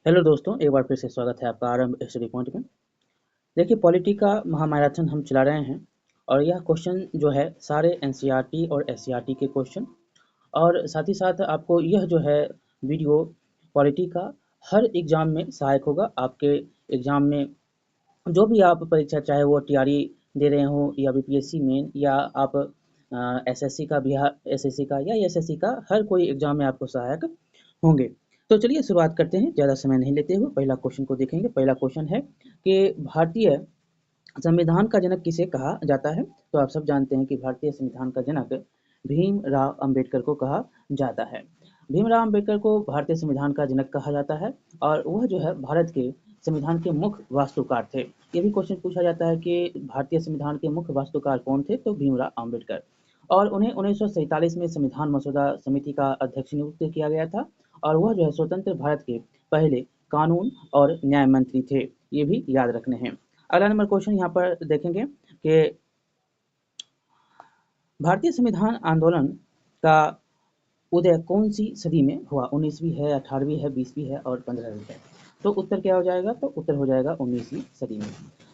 Hello दोस्तों, एक बार फिर से स्वागत है आपका आरंभ स्टडी पॉइंट में। देखिए, पॉलिटी का महामैराथन हम चला रहे हैं और यह क्वेश्चन जो है सारे एनसीईआरटी और एससीईआरटी के क्वेश्चन और साथ ही साथ आपको यह जो है वीडियो पॉलिटी का हर एग्ज़ाम में सहायक होगा। आपके एग्ज़ाम में जो भी आप परीक्षा, चाहे वो टीआरई दे रहे हों या बीपीएससी मेन या आप एसएससी का, बिहार एसएससी का या एसएससी का, हर कोई एग्ज़ाम में आपको सहायक होंगे। तो चलिए शुरुआत करते हैं, ज़्यादा समय नहीं लेते हुए पहला क्वेश्चन को देखेंगे। पहला क्वेश्चन है कि भारतीय संविधान का जनक किसे कहा जाता है? तो आप सब जानते हैं कि भारतीय संविधान का जनक भीमराव अंबेडकर को कहा जाता है। भीमराव अंबेडकर को भारतीय संविधान का जनक कहा जाता है और वह जो है भारत के संविधान के मुख्य वास्तुकार थे। ये भी क्वेश्चन पूछा जाता है कि भारतीय संविधान के मुख्य वास्तुकार कौन थे? तो भीमराव अंबेडकर। और उन्हें 1947 में संविधान मसौदा समिति का अध्यक्ष नियुक्त किया गया था और वह जो है स्वतंत्र भारत के पहले कानून और न्याय मंत्री थे। ये भी याद रखने हैं। अगला नंबर क्वेश्चन यहाँ पर देखेंगे कि भारतीय संविधान आंदोलन का उदय कौन सी सदी में हुआ? 19वीं है, 18वीं है, 20वीं है और 15वीं है। तो उत्तर क्या हो जाएगा? तो उत्तर हो जाएगा 19वीं सदी में।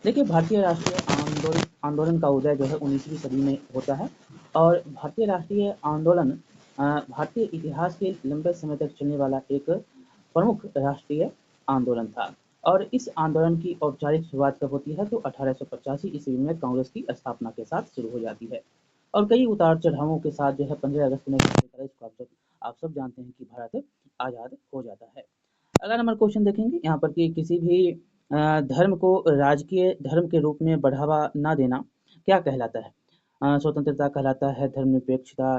देखिए, भारतीय राष्ट्रीय आंदोलन का उदय जो है 19वीं सदी में होता है और भारतीय राष्ट्रीय आंदोलन भारतीय इतिहास के लंबे समय तक चलने वाला एक प्रमुख राष्ट्रीय आंदोलन था। और इस आंदोलन की औपचारिक शुरुआत कब होती है? तो 1885 ईस्वी में कांग्रेस की स्थापना के साथ शुरू हो जाती है और कई उतार चढ़ावों के साथ जो है 15 अगस्त 1947 को आप सब जानते हैं कि भारत आज़ाद हो जाता है। अगला नंबर क्वेश्चन देखेंगे यहाँ पर कि किसी भी धर्म को राजकीय धर्म के रूप में बढ़ावा ना देना क्या कहलाता है? स्वतंत्रता कहलाता है, धर्मनिरपेक्षता,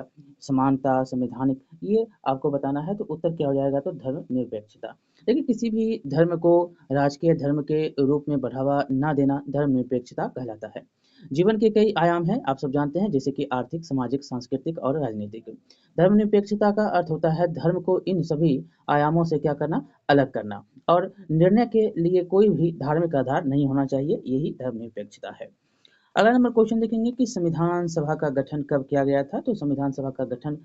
समानता, संवैधानिक, ये आपको बताना है। तो उत्तर क्या हो जाएगा? तो धर्मनिरपेक्षता। देखिए, किसी भी धर्म को राजकीय धर्म के रूप में बढ़ावा ना देना धर्मनिरपेक्षता कहलाता है। जीवन के कई आयाम हैं, आप सब जानते हैं, जैसे कि आर्थिक, सामाजिक, सांस्कृतिक और राजनीतिक। धर्मनिरपेक्षता का अर्थ होता है धर्म को इन सभी आयामों से क्या करना? अलग करना और निर्णय के लिए कोई भी धार्मिक आधार नहीं होना चाहिए, यही धर्मनिरपेक्षता है। अगला नंबर क्वेश्चन देखेंगे कि संविधान सभा का गठन कब किया गया था? तो संविधान सभा का गठन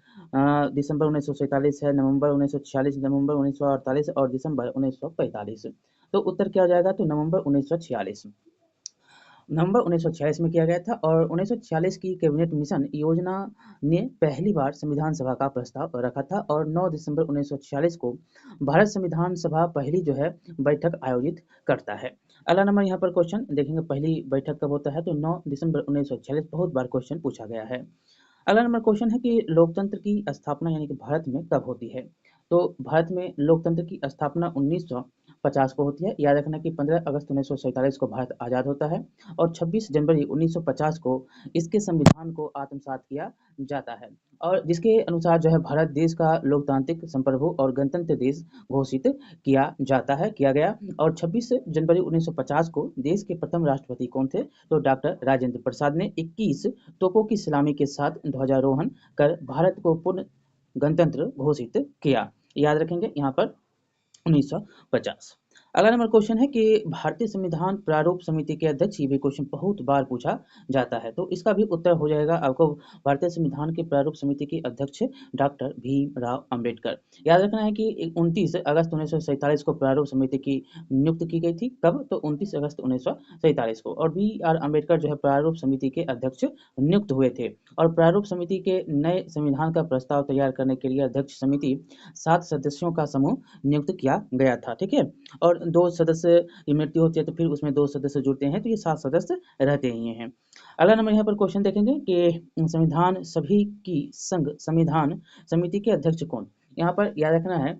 दिसंबर 1947 है, नवंबर 1946, नवंबर 1948 और दिसंबर 1945। तो उत्तर क्या हो जाएगा? तो नवंबर 1946। नवंबर 1946 में किया गया था और 1946 की कैबिनेट मिशन योजना ने पहली बार संविधान सभा का प्रस्ताव रखा था और 9 दिसंबर 1946 को भारत संविधान सभा पहली जो है बैठक आयोजित करता है। अगला नंबर यहाँ पर क्वेश्चन देखेंगे, पहली बैठक कब होता है? तो 9 दिसंबर 1946। बहुत बार क्वेश्चन पूछा गया है। अगला नंबर क्वेश्चन है कि लोकतंत्र की स्थापना यानी कि भारत में कब होती है? तो भारत में लोकतंत्र की स्थापना 1950 को होती है। याद रखना कि 15 अगस्त 1947 को भारत आज़ाद होता है और 26 जनवरी 1950 को इसके संविधान को आत्मसात किया जाता है और जिसके अनुसार जो है भारत देश का लोकतांत्रिक, संप्रभु और गणतंत्र देश घोषित किया गया। और 26 जनवरी 1950 को देश के प्रथम राष्ट्रपति कौन थे? तो डॉक्टर राजेंद्र प्रसाद ने 21 तोपों की सलामी के साथ ध्वजारोहण कर भारत को पूर्ण गणतंत्र घोषित किया। याद रखेंगे यहाँ पर 1950। अगला नंबर क्वेश्चन है कि भारतीय संविधान प्रारूप समिति के अध्यक्ष, ये भी क्वेश्चन बहुत बार पूछा जाता है, तो इसका भी उत्तर हो जाएगा आपको भारतीय संविधान के प्रारूप समिति के अध्यक्ष डॉक्टर भीमराव अंबेडकर। याद रखना है कि 29 अगस्त 1947 को प्रारूप समिति की नियुक्त की गई थी। कब? तो 29 अगस्त 1947 को। और बी आर अम्बेडकर जो है प्रारूप समिति के अध्यक्ष नियुक्त हुए थे और प्रारूप समिति के नए संविधान का प्रस्ताव तैयार करने के लिए अध्यक्ष समिति 7 सदस्यों का समूह नियुक्त किया गया था। ठीक है, और 2 सदस्य की मृत्यु होती है तो फिर उसमें 2 सदस्य जुड़ते हैं, तो ये 7 सदस्य रहते ही हैं। अगला नंबर यहाँ पर क्वेश्चन देखेंगे कि संविधान सभी की संघ संविधान समिति के अध्यक्ष कौन? यहाँ पर याद रखना है,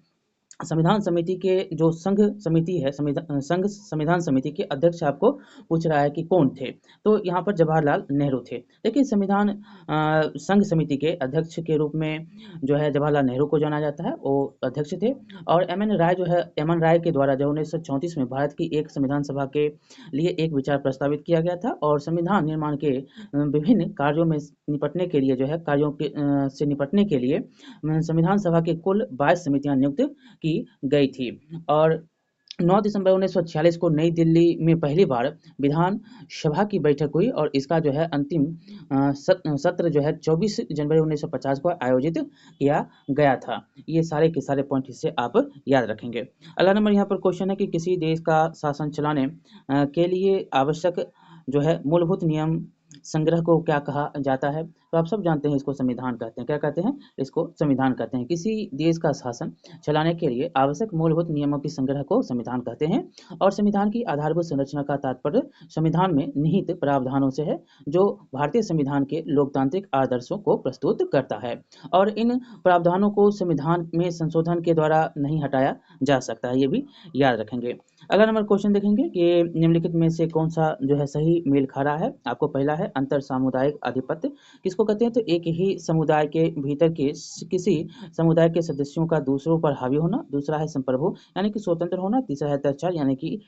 संविधान समिति के जो संघ समिति है, संघ संविधान समिति के अध्यक्ष आपको पूछ रहा है कि कौन थे? तो यहाँ पर जवाहरलाल नेहरू थे। देखिए, संविधान संघ समिति के अध्यक्ष के रूप में जो है जवाहरलाल नेहरू को जाना जाता है, वो अध्यक्ष थे। और एम एन राय के द्वारा जो 1934 में भारत की एक संविधान सभा के लिए एक विचार प्रस्तावित किया गया था और संविधान निर्माण के विभिन्न कार्यों में निपटने के लिए जो है से निपटने के लिए संविधान सभा के कुल 22 समितियां नियुक्त की गई थी और 9 दिसंबर 1946 को नई दिल्ली में पहली बार विधान सभा की बैठक हुई और इसका जो है अंतिम सत्र जो है 24 जनवरी 1950 को आयोजित किया गया था। ये सारे के सारे पॉइंट इससे आप याद रखेंगे। अगला नंबर यहाँ पर क्वेश्चन है कि किसी देश का शासन चलाने के लिए आवश्यक जो है मूलभूत नियम संग्रह को क्या कहा जाता है? तो आप सब जानते हैं इसको संविधान कहते हैं। क्या कहते हैं? इसको संविधान कहते हैं। किसी देश का शासन चलाने के लिए आवश्यक मूलभूत नियमों की संग्रह को संविधान कहते हैं और संविधान की आधारभूत संरचना का तात्पर्य संविधान में निहित प्रावधानों से है जो भारतीय संविधान के लोकतांत्रिक आदर्शों को प्रस्तुत करता है और इन प्रावधानों को संविधान में संशोधन के द्वारा नहीं हटाया जा सकता है। ये भी याद रखेंगे। अगला नंबर क्वेश्चन देखेंगे कि निम्नलिखित में से कौन सा जो है सही मेल खा रहा है। आपको पहला है अंतर सामुदायिक आधिपत्य। किसको कहते हैं? तो एक ही समुदाय के भीतर के किसी समुदाय के सदस्यों का दूसरों पर हावी होना। दूसरा है संप्रभु यानी कि स्वतंत्र होना। तीसरा है अत्याचार यानी कि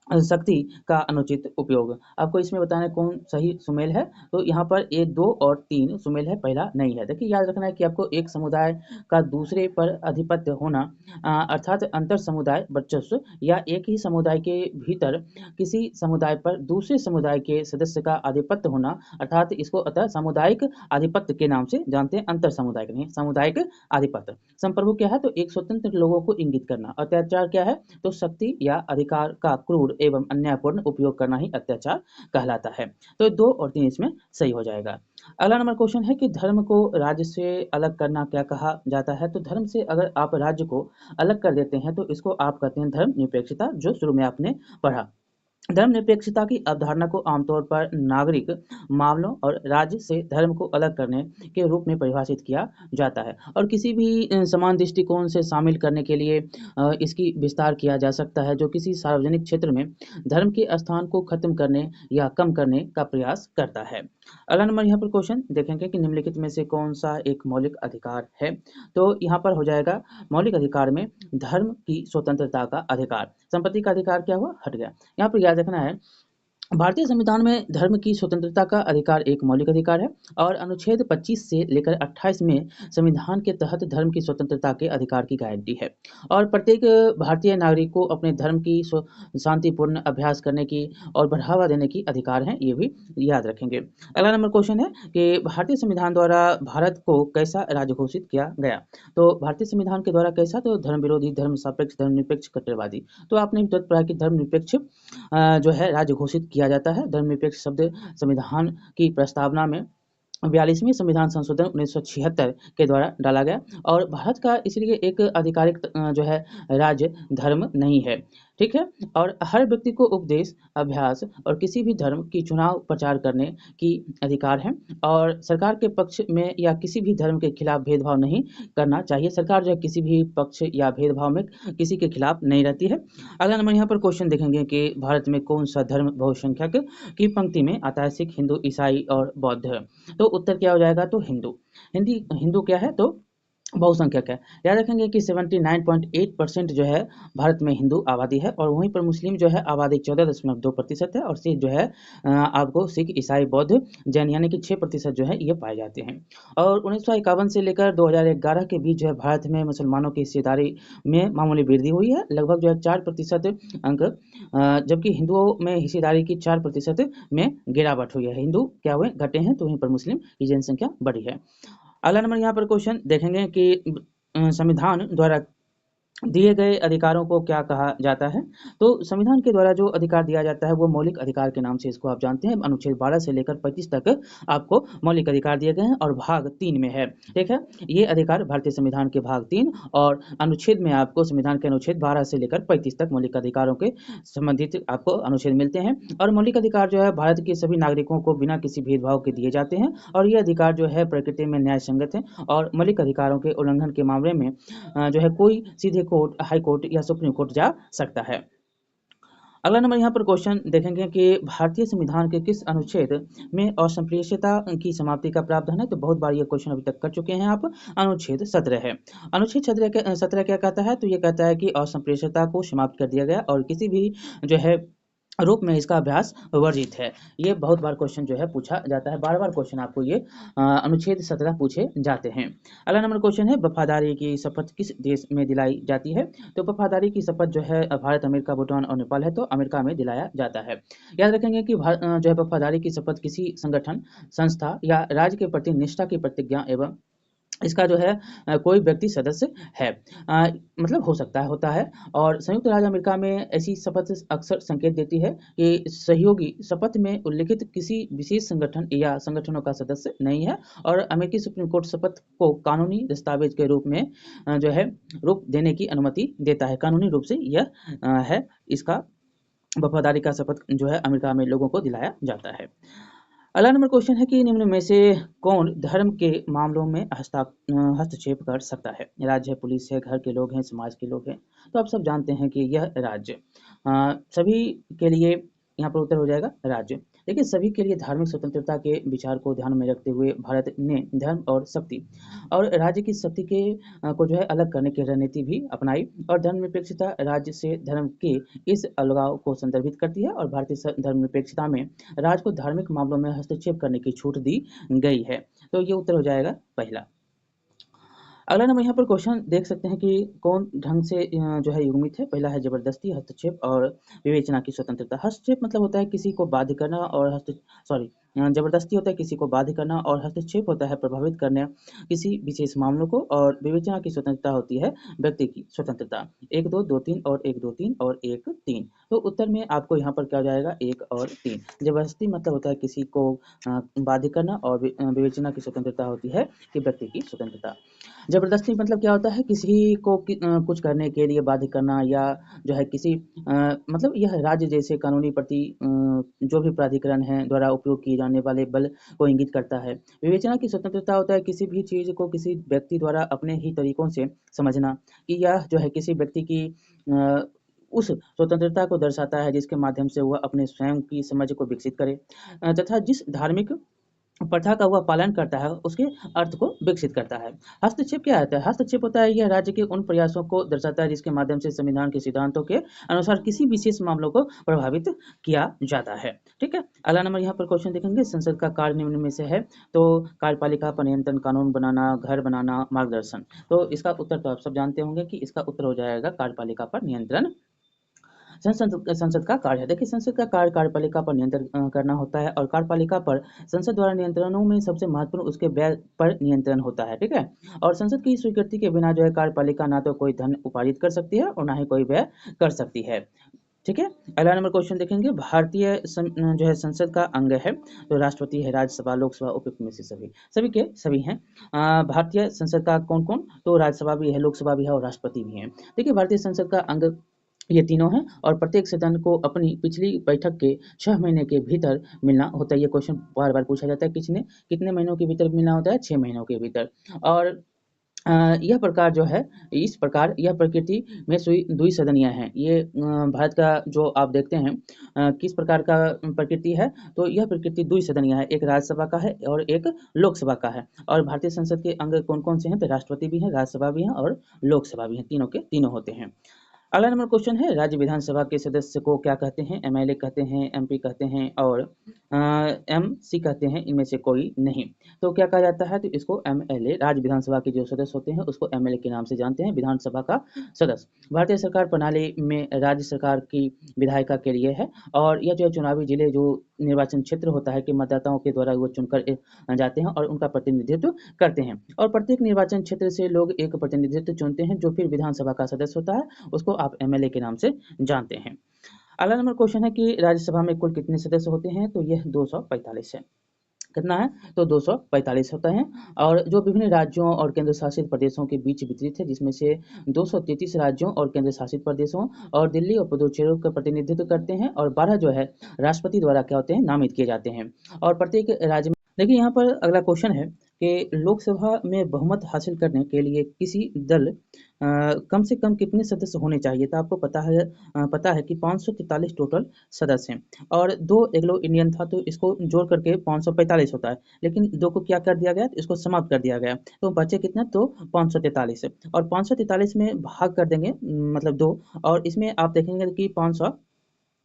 शक्ति का अनुचित उपयोग। आपको इसमें बताना है कौन सही सुमेल है। तो यहाँ पर 1, 2 और 3 सुमेल है, पहला नहीं है। देखिए याद रखना है कि आपको एक समुदाय का दूसरे पर आधिपत्य होना अर्थात अंतर समुदाय वर्चस्व या एक ही समुदाय के भीतर किसी समुदाय पर दूसरे समुदाय के सदस्य का आधिपत्य होना अर्थात इसको अतः सामुदायिक आधिपत्य के नाम से जानते हैं, अंतर सामुदायिक नहीं, सामुदायिक आधिपत्य। संप्रभु क्या है? तो एक स्वतंत्र लोगों को इंगित करना। अत्याचार क्या है? तो शक्ति या अधिकार का क्रूर एवं अन्यायपूर्ण उपयोग करना ही अत्याचार कहलाता है। तो 2 और 3 इसमें सही हो जाएगा। अगला नंबर क्वेश्चन है कि धर्म को राज्य से अलग करना क्या कहा जाता है? तो धर्म से अगर आप राज्य को अलग कर देते हैं तो इसको आप कहते हैं धर्म निरपेक्षता, जो शुरू में आपने पढ़ा। धर्मनिरपेक्षता की अवधारणा को आमतौर पर नागरिक मामलों और राज्य से धर्म को अलग करने के रूप में परिभाषित किया जाता है और किसी भी समान दृष्टिकोण से शामिल करने के लिए इसकी विस्तार किया जा सकता है जो किसी सार्वजनिक क्षेत्र में धर्म के स्थान को खत्म करने या कम करने का प्रयास करता है। अगला नंबर यहाँ पर क्वेश्चन देखेंगे कि निम्नलिखित में से कौन सा एक मौलिक अधिकार है? तो यहाँ पर हो जाएगा मौलिक अधिकार में धर्म की स्वतंत्रता का अधिकार। संपत्ति का अधिकार क्या हुआ? हट गया। यहाँ पर याद रखना है भारतीय संविधान में धर्म की स्वतंत्रता का अधिकार एक मौलिक अधिकार है और अनुच्छेद 25 से लेकर 28 में संविधान के तहत धर्म की स्वतंत्रता के अधिकार की गारंटी है और प्रत्येक भारतीय नागरिक को अपने धर्म की शांतिपूर्ण अभ्यास करने की और बढ़ावा देने की अधिकार है। ये भी याद रखेंगे। अगला नंबर क्वेश्चन है कि भारतीय संविधान द्वारा भारत को कैसा राज्य घोषित किया गया? तो भारतीय संविधान के द्वारा कैसा? तो धर्म विरोधी, धर्म सापेक्ष, धर्मनिरपेक्ष, कट्टरवादी। तो आपने तुरंत पढ़ा कि धर्मनिरपेक्ष जो है राज्य घोषित किया जाता है। धर्मनिरपेक्ष शब्द संविधान की प्रस्तावना में 42वें संविधान संशोधन 1976 के द्वारा डाला गया और भारत का इसलिए एक आधिकारिक जो है राज्य धर्म नहीं है, ठीक है। और हर व्यक्ति को उपदेश, अभ्यास और किसी भी धर्म की चुनाव प्रचार करने की अधिकार है और सरकार के पक्ष में या किसी भी धर्म के खिलाफ भेदभाव नहीं करना चाहिए। सरकार जो है किसी भी पक्ष या भेदभाव में किसी के खिलाफ नहीं रहती है। अगला नंबर यहाँ पर क्वेश्चन देखेंगे कि भारत में कौन सा धर्म बहुसंख्यक की पंक्ति में आता है? सिख, हिंदू, ईसाई और बौद्ध। तो उत्तर क्या हो जाएगा? तो हिंदू। हिंदू क्या है? तो बहुसंख्यक है। याद रखेंगे कि 79.8% जो है भारत में हिंदू आबादी है और वहीं पर मुस्लिम जो है आबादी 14.2% है और सिख जो है आपको सिख, ईसाई, बौद्ध, जैन यानी कि 6% जो है ये पाए जाते हैं। और 1951 से लेकर 2011 के बीच जो है भारत में मुसलमानों की हिस्सेदारी में मामूली वृद्धि हुई है, लगभग जो है 4% अंक, जबकि हिंदुओं में हिस्सेदारी की 4% में गिरावट हुई है। हिंदू क्या हुए? घटे हैं, तो वहीं पर मुस्लिम की जनसंख्या बढ़ी है। अगला नंबर यहाँ पर क्वेश्चन देखेंगे कि संविधान द्वारा दिए गए अधिकारों को क्या कहा जाता है? तो संविधान के द्वारा जो अधिकार दिया जाता है वो मौलिक अधिकार के नाम से इसको आप जानते हैं। अनुच्छेद 12 से लेकर 35 तक आपको मौलिक अधिकार दिए गए हैं और भाग 3 में है, ठीक है। ये अधिकार भारतीय संविधान के भाग 3 और अनुच्छेद में आपको संविधान के अनुच्छेद 12 से लेकर 35 तक मौलिक अधिकारों के संबंधित आपको अनुच्छेद मिलते हैं और मौलिक अधिकार जो है भारत के सभी नागरिकों को बिना किसी भेदभाव के दिए जाते हैं और ये अधिकार जो है प्रकृति में न्याय संगत है और मौलिक अधिकारों के उल्लंघन के मामले में जो है कोई सीधे कोर्ट, हाई कोर्ट या सुप्रीम कोर्ट जा सकता है। अगला नंबर यहाँ पर क्वेश्चन देखेंगे कि भारतीय संविधान के किस अनुच्छेद में असंप्रेषणीयता की समाप्ति का प्रावधान है? तो बहुत बार ये क्वेश्चन अभी तक कर चुके हैं आप। अनुच्छेद 17 है। अनुच्छेद 17 क्या कहता है? तो ये कहता है कि असंप्रेषणीयता को समाप्त कर दिया गया और किसी भी जो है रूप में इसका अभ्यास वर्जित है। ये बहुत बार क्वेश्चन जो है पूछा जाता है, बार-बार क्वेश्चन आपको ये अनुच्छेद 17 पूछे जाते हैं। अगला नंबर क्वेश्चन है, वफादारी की शपथ किस देश में दिलाई जाती है? तो वफादारी की शपथ जो है भारत, अमेरिका, भूटान और नेपाल है, तो अमेरिका में दिलाया जाता है। याद रखेंगे कि जो है वफादारी की शपथ किसी संगठन, संस्था या राज्य के प्रति निष्ठा की प्रतिज्ञा एवं इसका जो है कोई व्यक्ति सदस्य है, मतलब हो सकता है, होता है। और संयुक्त राज्य अमेरिका में ऐसी शपथ अक्सर संकेत देती है कि सहयोगी शपथ में उल्लिखित किसी विशेष संगठन या संगठनों का सदस्य नहीं है, और अमेरिकी सुप्रीम कोर्ट शपथ को कानूनी दस्तावेज के रूप में जो है रूप देने की अनुमति देता है। कानूनी रूप से यह है, इसका वफादारी का शपथ जो है अमेरिका में लोगों को दिलाया जाता है। अगला नंबर क्वेश्चन है कि निम्न में से कौन धर्म के मामलों में हस्तक्षेप कर सकता है? राज्य है, पुलिस है, घर के लोग हैं, समाज के लोग हैं। तो आप सब जानते हैं कि यह राज्य सभी के लिए, यहाँ पर उत्तर हो जाएगा राज्य। देखिए, सभी के लिए धार्मिक स्वतंत्रता के विचार को ध्यान में रखते हुए भारत ने धर्म और शक्ति और राज्य की शक्ति के को जो है अलग करने की रणनीति भी अपनाई, और धर्मनिरपेक्षता राज्य से धर्म के इस अलगाव को संदर्भित करती है, और भारतीय धर्मनिरपेक्षता में राज्य को धार्मिक मामलों में हस्तक्षेप करने की छूट दी गई है। तो ये उत्तर हो जाएगा पहला। अगला नंबर यहाँ पर क्वेश्चन देख सकते हैं कि कौन ढंग से जो है युग्मित है। पहला है जबरदस्ती, हस्तक्षेप और विवेचना की स्वतंत्रता। हस्तक्षेप मतलब होता है किसी को बाध्य करना, और जबरदस्ती होता है किसी को बाध्य करना, और हस्तक्षेप होता है प्रभावित करने किसी विशेष मामलों को, और विवेचना की स्वतंत्रता होती है व्यक्ति की स्वतंत्रता। 1 2 2 3 और 1 2 3 और 1 3। तो उत्तर में आपको यहाँ पर क्या हो जाएगा, 1 और 3। जबरदस्ती मतलब होता है किसी को बाध्य करना, और विवेचना की स्वतंत्रता होती है कि व्यक्ति की स्वतंत्रता। जबरदस्ती मतलब क्या होता है, किसी को कुछ करने के लिए बाध्य करना, या जो है किसी मतलब यह राज्य जैसे कानूनी प्रति जो भी प्राधिकरण है द्वारा उपयोग किए जाने वाले बल को इंगित करता है। विवेचना की स्वतंत्रता होता है किसी भी चीज़ को किसी व्यक्ति द्वारा अपने ही तरीकों से समझना, कि यह जो है किसी व्यक्ति की उस स्वतंत्रता को दर्शाता है जिसके माध्यम से वह अपने स्वयं की समझ को विकसित करे, तथा जिस धार्मिक प्रथा का वह पालन करता है उसके अर्थ को विकसित करता है। हस्तक्षेप क्या होता है? हस्तक्षेप होता है यह राज्य के उन प्रयासों को दर्शाता है जिसके माध्यम से संविधान के सिद्धांतों के अनुसार किसी विशेष मामलों को प्रभावित किया जाता है। ठीक है, अगला नंबर यहाँ पर क्वेश्चन देखेंगे, संसद का कार्य निम्न में से है? तो कार्यपालिका पर नियंत्रण, कानून बनाना, घर बनाना, मार्गदर्शन। तो इसका उत्तर तो आप सब जानते होंगे कि इसका उत्तर हो जाएगा कार्यपालिका पर नियंत्रण। संसद का कार्य है। देखिए, संसद का कार्य कार्यपालिका पर नियंत्रण करना होता है, और कार्यपालिका पर संसद द्वारा नियंत्रणों में सबसे महत्वपूर्ण उसके व्यय पर नियंत्रण होता है। ठीक है, और संसद की स्वीकृति के बिना जो है कार्यपालिका ना तो कोई धन उपार्जित कर सकती है और ना ही कोई व्यय कर सकती है। ठीक है, अगला नंबर क्वेश्चन देखेंगे, भारतीय जो है संसद का अंग है? तो राष्ट्रपति है, राज्यसभा, लोकसभा, उपयुक्त में से सभी, सभी के सभी हैं। भारतीय संसद का कौन कौन? तो राज्यसभा भी है, लोकसभा भी है और राष्ट्रपति भी है। देखिए, भारतीय संसद का अंग ये तीनों हैं, और प्रत्येक सदन को अपनी पिछली बैठक के 6 महीने के भीतर मिलना होता है। ये क्वेश्चन बार बार पूछा जाता है, कितने महीनों के भीतर मिलना होता है? 6 महीनों के भीतर। और यह प्रकार जो है, इस प्रकार यह प्रकृति में द्विसदनीय है। ये भारत का जो आप देखते हैं किस प्रकार का प्रकृति है, तो यह प्रकृति द्विसदनीय है, एक राज्यसभा का है और एक लोकसभा का है। और भारतीय संसद के अंग कौन कौन से हैं? तो राष्ट्रपति भी है, राज्यसभा भी है और लोकसभा भी है, तीनों के तीनों होते हैं। अगला नंबर क्वेश्चन है, राज्य विधानसभा के सदस्य को क्या कहते हैं? एमएलए कहते हैं, एमपी कहते हैं और एमसी कहते हैं, इनमें से कोई नहीं। तो क्या कहा जाता है? तो इसको एमएलए, राज्य विधानसभा के जो सदस्य होते हैं उसको एमएलए के नाम से जानते हैं, विधानसभा का सदस्य। भारतीय सरकार प्रणाली में राज्य सरकार की विधायिका के लिए है, और यह जो है चुनावी जिले जो निर्वाचन क्षेत्र होता है कि मतदाताओं के द्वारा वो चुनकर जाते हैं और उनका प्रतिनिधित्व करते हैं, और प्रत्येक निर्वाचन क्षेत्र से लोग एक प्रतिनिधित्व चुनते हैं जो फिर विधानसभा का सदस्य होता है, उसको आप एमएलए के नाम से जानते हैं। अगला नंबर क्वेश्चन है कि राज्यसभा में कुल कितने सदस्य होते हैं? तो यह 245 है। कितना है? तो 245 होता है, और जो विभिन्न राज्यों और केंद्र शासित प्रदेशों के बीच वितरित है, जिसमें से 233 राज्यों और केंद्र शासित प्रदेशों और दिल्ली और पुदुचेरी का प्रतिनिधित्व करते हैं, और 12 जो है राष्ट्रपति द्वारा क्या होते हैं? नामित किए जाते हैं। और प्रत्येक राज्य में, देखिए यहाँ पर अगला क्वेश्चन है कि लोकसभा में बहुमत हासिल करने के लिए किसी दल कम से कम कितने सदस्य होने चाहिए? तो आपको पता है कि 543 टोटल सदस्य हैं, और 2 एंग्लो इंडियन था तो इसको जोड़ करके 545 होता है, लेकिन 2 को क्या कर दिया गया? इसको समाप्त कर दिया गया, तो बचे कितना? तो 543 है, और 543 में भाग कर देंगे मतलब 2, और इसमें आप देखेंगे कि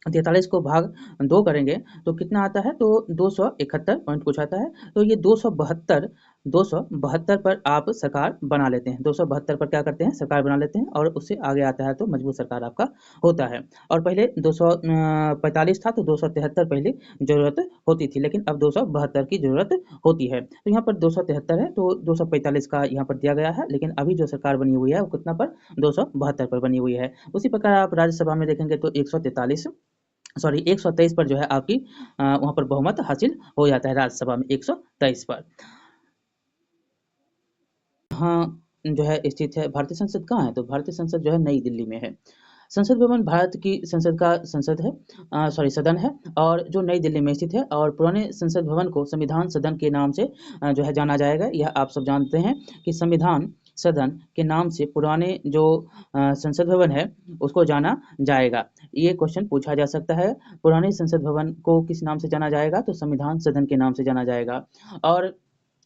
43 को भाग 2 करेंगे तो कितना आता है, तो 271 पॉइंट कुछ आता है। तो ये 272 पर आप सरकार बना लेते हैं, 272 पर क्या करते हैं, सरकार बना लेते हैं, और उससे आगे आता है तो मजबूत सरकार आपका होता है। और पहले 245 था तो 273 पहले जरूरत होती थी, लेकिन अब 272 की जरूरत होती है। तो यहाँ पर 273 है तो 245 का यहाँ पर दिया गया है, लेकिन अभी जो सरकार बनी हुई है वो कितना पर, 272 पर बनी हुई है। उसी प्रकार आप राज्यसभा में देखेंगे तो 123 पर जो है आपकी वहां पर बहुमत हासिल हो जाता है राज्यसभा में 123 पर। हाँ, जो है स्थित है भारतीय संसद कहाँ है, तो भारतीय संसद जो है नई दिल्ली में है। संसद भवन भारत की संसद का संसद है, सदन है, और जो नई दिल्ली में स्थित है। और पुराने संसद भवन को संविधान सदन के नाम से जो है जाना जाएगा। यह आप सब जानते हैं कि संविधान सदन के नाम से पुराने जो संसद भवन है उसको जाना जाएगा। ये क्वेश्चन पूछा जा सकता है, पुराने संसद भवन को किस नाम से जाना जाएगा, तो संविधान सदन के नाम से जाना जाएगा। और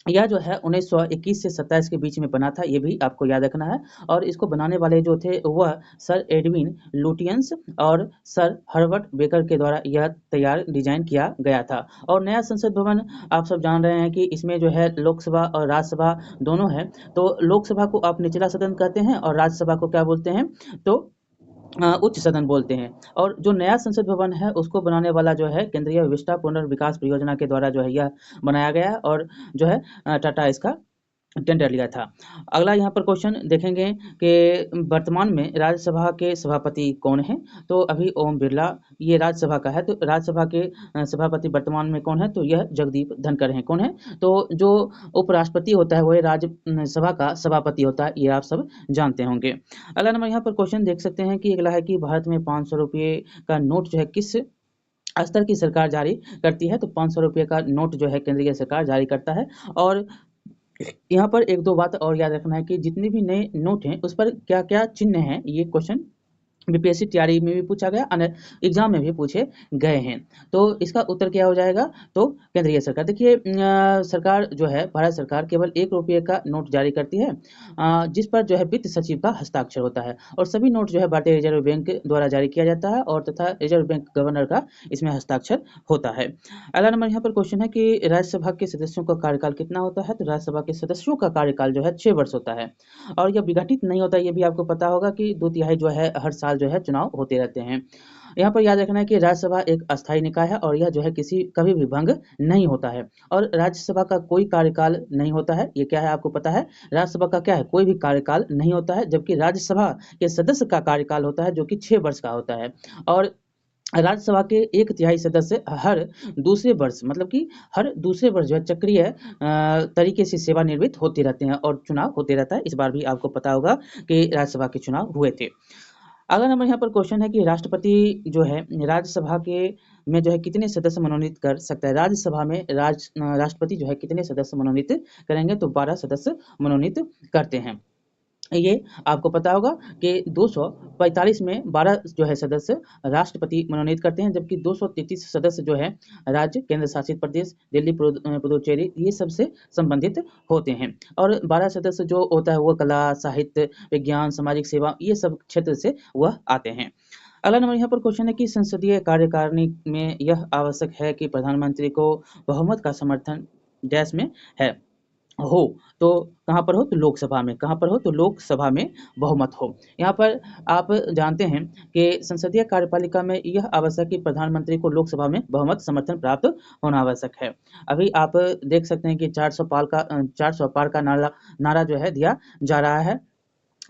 यह जो है 1921 से 27 के बीच में बना था, ये भी आपको याद रखना है। और इसको बनाने वाले जो थे वह सर एडविन लुटियंस और सर हर्बर्ट बेकर के द्वारा यह तैयार डिजाइन किया गया था। और नया संसद भवन आप सब जान रहे हैं कि इसमें जो है लोकसभा और राज्यसभा दोनों है। तो लोकसभा को आप निचला सदन कहते हैं और राज्यसभा को क्या बोलते हैं, तो उच्च सदन बोलते हैं। और जो नया संसद भवन है उसको बनाने वाला जो है केंद्रीय विस्टा पुनर्विकास परियोजना के द्वारा जो है यह बनाया गया है, और जो है टाटा इसका टेंडर लिया था। अगला यहाँ पर क्वेश्चन देखेंगे कि वर्तमान में राज्यसभा के सभापति कौन है, तो अभी ओम बिरला ये राज्यसभा का है। तो राज्यसभा के सभापति वर्तमान में कौन है, तो यह जगदीप धनखड़ हैं। कौन है, तो जो उपराष्ट्रपति होता है वह राज्यसभा का सभापति होता है, ये आप सब जानते होंगे। अगला नंबर यहाँ पर क्वेश्चन देख सकते हैं कि अगला है कि भारत में 500 रुपये का नोट जो है किस स्तर की सरकार जारी करती है, तो 500 रुपये का नोट जो है केंद्रीय सरकार जारी करता है। और यहाँ पर एक दो बात और याद रखना है कि जितने भी नए नोट हैं उस पर क्या क्या चिन्ह हैं, ये क्वेश्चन बीपीएससी तैयारी में भी पूछा गया, एग्जाम में भी पूछे गए हैं। तो इसका उत्तर क्या हो जाएगा, तो केंद्रीय सरकार। देखिए सरकार जो है भारत सरकार केवल 1 रुपये का नोट जारी करती है, जिस पर जो है वित्त सचिव का हस्ताक्षर होता है। और सभी नोट जो है भारतीय रिजर्व बैंक द्वारा जारी किया जाता है, और तथा रिजर्व बैंक गवर्नर का इसमें हस्ताक्षर होता है। अगला नंबर यहाँ पर क्वेश्चन है कि राज्यसभा के सदस्यों का कार्यकाल कितना होता है, तो राज्यसभा के सदस्यों का कार्यकाल जो है 6 वर्ष होता है। और यह विघटित नहीं होता, ये भी आपको पता होगा कि 2/3 जो है हर साल जो है चुनाव होते रहते हैं। यहाँ पर याद रखना है कि राज्यसभा एक अस्थायी निकाय है, और यह जो है कभी भी भंग नहीं होता है। और राज्यसभा का कोई कार्यकाल नहीं होता है, ये क्या है आपको पता है, राज्यसभा का क्या है, कोई भी कार्यकाल नहीं होता है। जबकि राज्यसभा के सदस्य का कार्यकाल होता है जो कि 6 वर्ष का होता है। और राज्यसभा के 1/3 सदस्य हर दूसरे वर्ष, मतलब कि हर दूसरे वर्ष जो है चक्रीय तरीके से सेवानिवृत्त होते रहते हैं और चुनाव होते रहता है। इस बार भी आपको पता होगा कि राज्यसभा के चुनाव हुए थे। अगला नंबर यहाँ पर क्वेश्चन है कि राष्ट्रपति जो है राज्यसभा के में जो है कितने सदस्य मनोनीत कर सकता है। राज्यसभा में राष्ट्रपति जो है कितने सदस्य मनोनीत करेंगे, तो 12 सदस्य मनोनीत करते हैं। ये आपको पता होगा कि 245 में 12 जो है सदस्य राष्ट्रपति मनोनीत करते हैं, जबकि 233 सदस्य जो है राज्य, केंद्र शासित प्रदेश, दिल्ली, पुदुचेरी ये सबसे संबंधित होते हैं। और 12 सदस्य जो होता है वो कला, साहित्य, विज्ञान, सामाजिक सेवा ये सब क्षेत्र से वह आते हैं। अगला नंबर यहाँ पर क्वेश्चन है कि संसदीय कार्यकारिणी में यह आवश्यक है कि प्रधानमंत्री को बहुमत का समर्थन डैश में है हो, तो कहाँ पर हो, तो लोकसभा में। कहाँ पर हो, तो लोकसभा में बहुमत हो। यहाँ पर आप जानते हैं कि संसदीय कार्यपालिका में यह आवश्यक कि प्रधानमंत्री को लोकसभा में बहुमत समर्थन प्राप्त होना आवश्यक है। अभी आप देख सकते हैं कि 400 पार का नारा जो है दिया जा रहा है।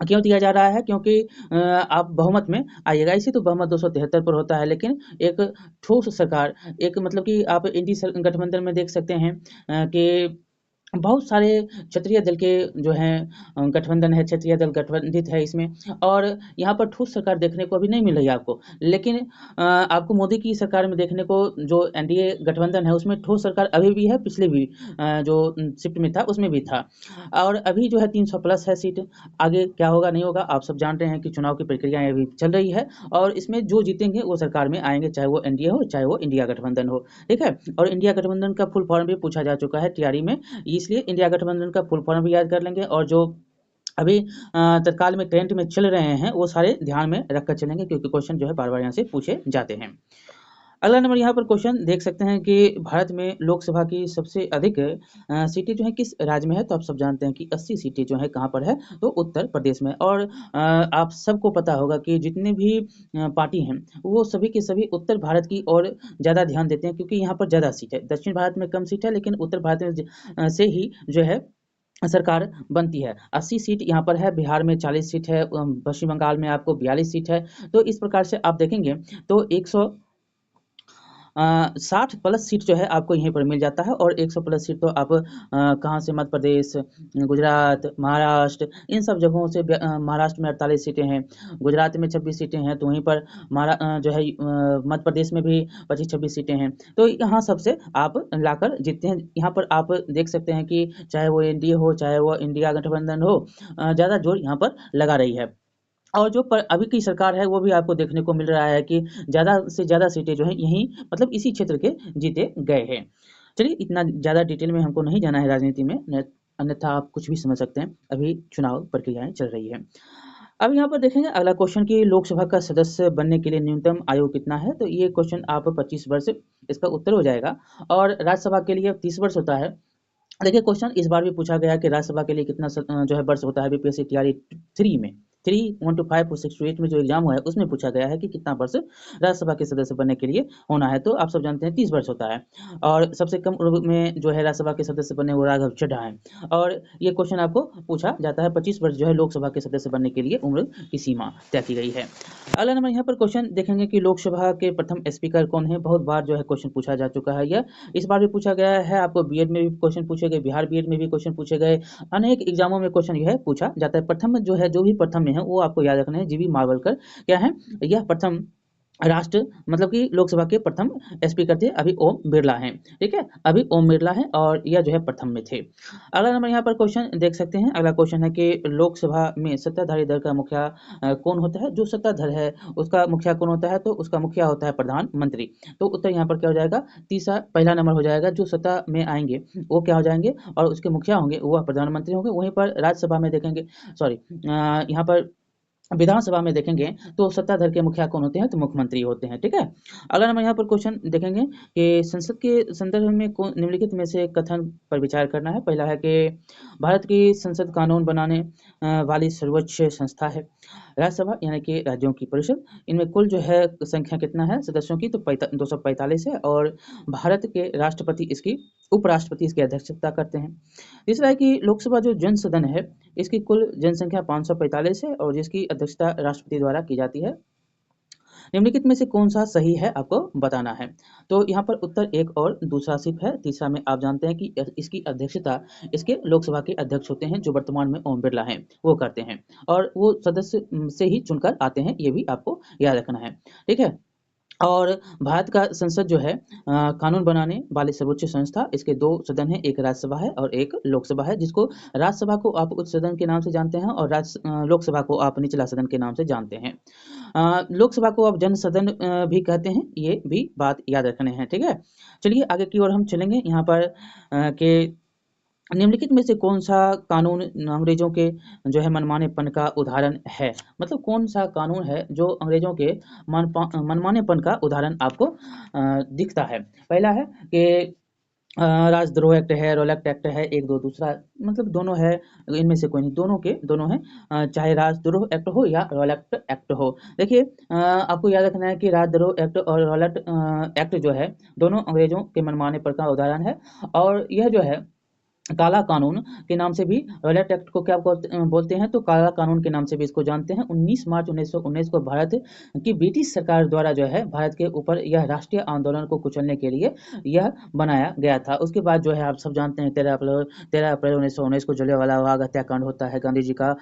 क्यों दिया जा रहा है, क्योंकि आप बहुमत में आइएगा। इसी तो बहुमत 273 पर होता है, लेकिन एक ठोस सरकार, एक मतलब कि आप इंडी गठबंधन में देख सकते हैं कि बहुत सारे क्षत्रिय दल के जो हैं गठबंधन है, क्षत्रिय दल गठबंधित है इसमें। और यहाँ पर ठोस सरकार देखने को अभी नहीं मिल रही है आपको, लेकिन आपको मोदी की सरकार में देखने को जो एनडीए गठबंधन है उसमें ठोस सरकार अभी भी है, पिछले भी जो शिफ्ट में था उसमें भी था। और अभी जो है 300 प्लस है सीट। आगे क्या होगा नहीं होगा आप सब जान रहे हैं कि चुनाव की प्रक्रिया अभी चल रही है, और इसमें जो जीतेंगे वो सरकार में आएंगे, चाहे वो एनडीए हो चाहे वो इंडिया गठबंधन हो, ठीक है। और इंडिया गठबंधन का फुल फॉर्म भी पूछा जा चुका है तैयारी में, इसलिए इंडिया गठबंधन का फुल फॉर्म भी याद कर लेंगे। और जो अभी तत्काल में करंट में चल रहे हैं वो सारे ध्यान में रखकर चलेंगे, क्योंकि क्वेश्चन जो है बार बार यहाँ से पूछे जाते हैं। अगला नंबर यहाँ पर क्वेश्चन देख सकते हैं कि भारत में लोकसभा की सबसे अधिक सीटें जो है किस राज्य में है। तो आप सब जानते हैं कि 80 सीटें जो है कहाँ पर है, तो उत्तर प्रदेश में। और आप सबको पता होगा कि जितने भी पार्टी हैं वो सभी के सभी उत्तर भारत की ओर ज़्यादा ध्यान देते हैं, क्योंकि यहाँ पर ज़्यादा सीट है। दक्षिण भारत में कम सीट है, लेकिन उत्तर भारत में से ही जो है सरकार बनती है। 80 सीट यहाँ पर है, बिहार में 40 सीट है, पश्चिम बंगाल में आपको 42 सीट है। तो इस प्रकार से आप देखेंगे तो 60 प्लस सीट जो है आपको यहीं पर मिल जाता है। और 100 प्लस सीट तो आप कहाँ से, मध्य प्रदेश, गुजरात, महाराष्ट्र, इन सब जगहों से। महाराष्ट्र में 48 सीटें हैं, गुजरात में 26 सीटें हैं, तो वहीं पर जो है मध्य प्रदेश में भी 25-26 सीटें हैं। तो यहाँ सबसे आप लाकर जीतते हैं। यहाँ पर आप देख सकते हैं कि चाहे वो एनडीए हो, चाहे वो इंडिया गठबंधन हो, ज़्यादा जोर यहाँ पर लगा रही है। और जो अभी की सरकार है वो भी आपको देखने को मिल रहा है कि ज़्यादा से ज़्यादा सीटें जो हैं यहीं मतलब इसी क्षेत्र के जीते गए हैं। चलिए, इतना ज़्यादा डिटेल में हमको नहीं जाना है राजनीति में, अन्यथा आप कुछ भी समझ सकते हैं। अभी चुनाव प्रक्रियाएं चल रही है। अब यहाँ पर देखेंगे अगला क्वेश्चन कि लोकसभा का सदस्य बनने के लिए न्यूनतम आयु कितना है। तो ये क्वेश्चन आप 25 वर्ष इसका उत्तर हो जाएगा। और राज्यसभा के लिए 30 वर्ष होता है। देखिए, क्वेश्चन इस बार भी पूछा गया कि राज्यसभा के लिए कितना जो है वर्ष होता है। बीपीएससी टीआरई 3 में 3 1 to 5 और 6 to 8 में जो एग्जाम हुआ है उसमें पूछा गया है कि कितना वर्ष राज्यसभा के सदस्य बनने के लिए होना है। तो आप सब जानते हैं 30 वर्ष होता है। और सबसे कम उम्र में जो है राज्यसभा के सदस्य बने वो राघव चड्ढा है। और ये क्वेश्चन आपको पूछा जाता है। 25 वर्ष जो है लोकसभा के सदस्य बनने के लिए उम्र की सीमा तय की गई है। अगला नंबर यहाँ पर क्वेश्चन देखेंगे कि लोकसभा के प्रथम स्पीकर कौन है। बहुत बार जो है क्वेश्चन पूछा जा चुका है। यह इस बार भी पूछा गया है। आपको बीएड में भी क्वेश्चन पूछे गए, बिहार बीएड में भी क्वेश्चन पूछे गए, अनेक एग्जामों में क्वेश्चन यह पूछा जाता है। प्रथम जो है, जो भी प्रथम में है वो आपको याद रखना है। जीवी मावलकर क्या है, यह प्रथम राष्ट्र मतलब कि लोकसभा के प्रथम स्पीकर थे। अभी ओम बिरला हैं, ठीक है, अभी ओम बिरला हैं और यह जो है प्रथम में थे। अगला नंबर यहाँ पर क्वेश्चन देख सकते हैं। अगला क्वेश्चन है कि लोकसभा में सत्ताधारी दल का मुखिया कौन होता है। जो सत्ताधार है उसका मुखिया कौन होता है, तो उसका मुखिया होता है प्रधानमंत्री। तो उत्तर यहाँ पर क्या हो जाएगा, तीसरा पहला नंबर हो जाएगा। जो सत्ता में आएंगे वो क्या हो जाएंगे, और उसके मुखिया होंगे वह प्रधानमंत्री होंगे। वहीं पर राज्यसभा में देखेंगे, सॉरी, यहाँ पर विधानसभा में देखेंगे तो सत्ताधार के मुखिया कौन होते हैं, तो मुख्यमंत्री होते हैं, ठीक है। अगला नंबर यहाँ पर क्वेश्चन देखेंगे कि संसद के संदर्भ में निम्नलिखित में से कथन पर विचार करना है। पहला है कि भारत की संसद कानून बनाने वाली सर्वोच्च संस्था है। राज्यसभा यानी कि राज्यों की परिषद, इनमें कुल जो है संख्या कितना है सदस्यों की, तो 245 है। और भारत के राष्ट्रपति इसकी उपराष्ट्रपति इसकी अध्यक्षता करते हैं। तीसरा है कि लोकसभा जो जन सदन है इसकी कुल जनसंख्या 545 है और जिसकी अध्यक्षता राष्ट्रपति द्वारा की जाती है। निम्नलिखित में से कौन सा सही है आपको बताना है। तो यहाँ पर उत्तर एक और दूसरा सिर्फ है। तीसरा में आप जानते हैं कि इसकी अध्यक्षता इसके लोकसभा के अध्यक्ष होते हैं, जो वर्तमान में ओम बिरला हैं, वो करते हैं। और वो सदस्य से ही चुनकर आते हैं, ये भी आपको याद रखना है, ठीक है। और भारत का संसद जो है कानून बनाने वाली सर्वोच्च संस्था, इसके 2 सदन हैं, एक राज्यसभा है और एक लोकसभा है। जिसको राज्यसभा को आप उच्च सदन के नाम से जानते हैं और लोकसभा को आप निचला सदन के नाम से जानते हैं। लोकसभा को आप जन सदन भी कहते हैं, ये भी बात याद रखने हैं, ठीक है। चलिए आगे की ओर हम चलेंगे। यहाँ पर के निम्नलिखित में से कौन सा कानून अंग्रेजों के जो है मनमानेपन का उदाहरण है। मतलब कौन सा कानून है जो अंग्रेजों के मनमानेपन का उदाहरण आपको दिखता है। पहला है कि राजद्रोह एक्ट है, रोलैक्ट एक्ट है, एक दो दूसरा मतलब दोनों है, इनमें से कोई नहीं, दोनों के दोनों हैं। चाहे राजद्रोह एक्ट हो या रोलैक्ट एक्ट हो। देखिए, आपको याद रखना है कि राजद्रोह एक्ट और रोलैक्ट एक्ट जो है दोनों अंग्रेजों के मनमानेपन का उदाहरण है। और यह जो है काला कानून के नाम से भी, रॉयलेट एक्ट को क्या बोलते हैं, तो काला कानून के नाम से भी इसको जानते हैं। 19 मार्च 1919 को भारत की ब्रिटिश सरकार द्वारा जो है भारत के ऊपर यह राष्ट्रीय आंदोलन को कुचलने के लिए यह बनाया गया था। उसके बाद जो है आप सब जानते हैं 13 अप्रैल 1919 को जलियांवाला बाग हत्याकांड होता है। गांधी जी का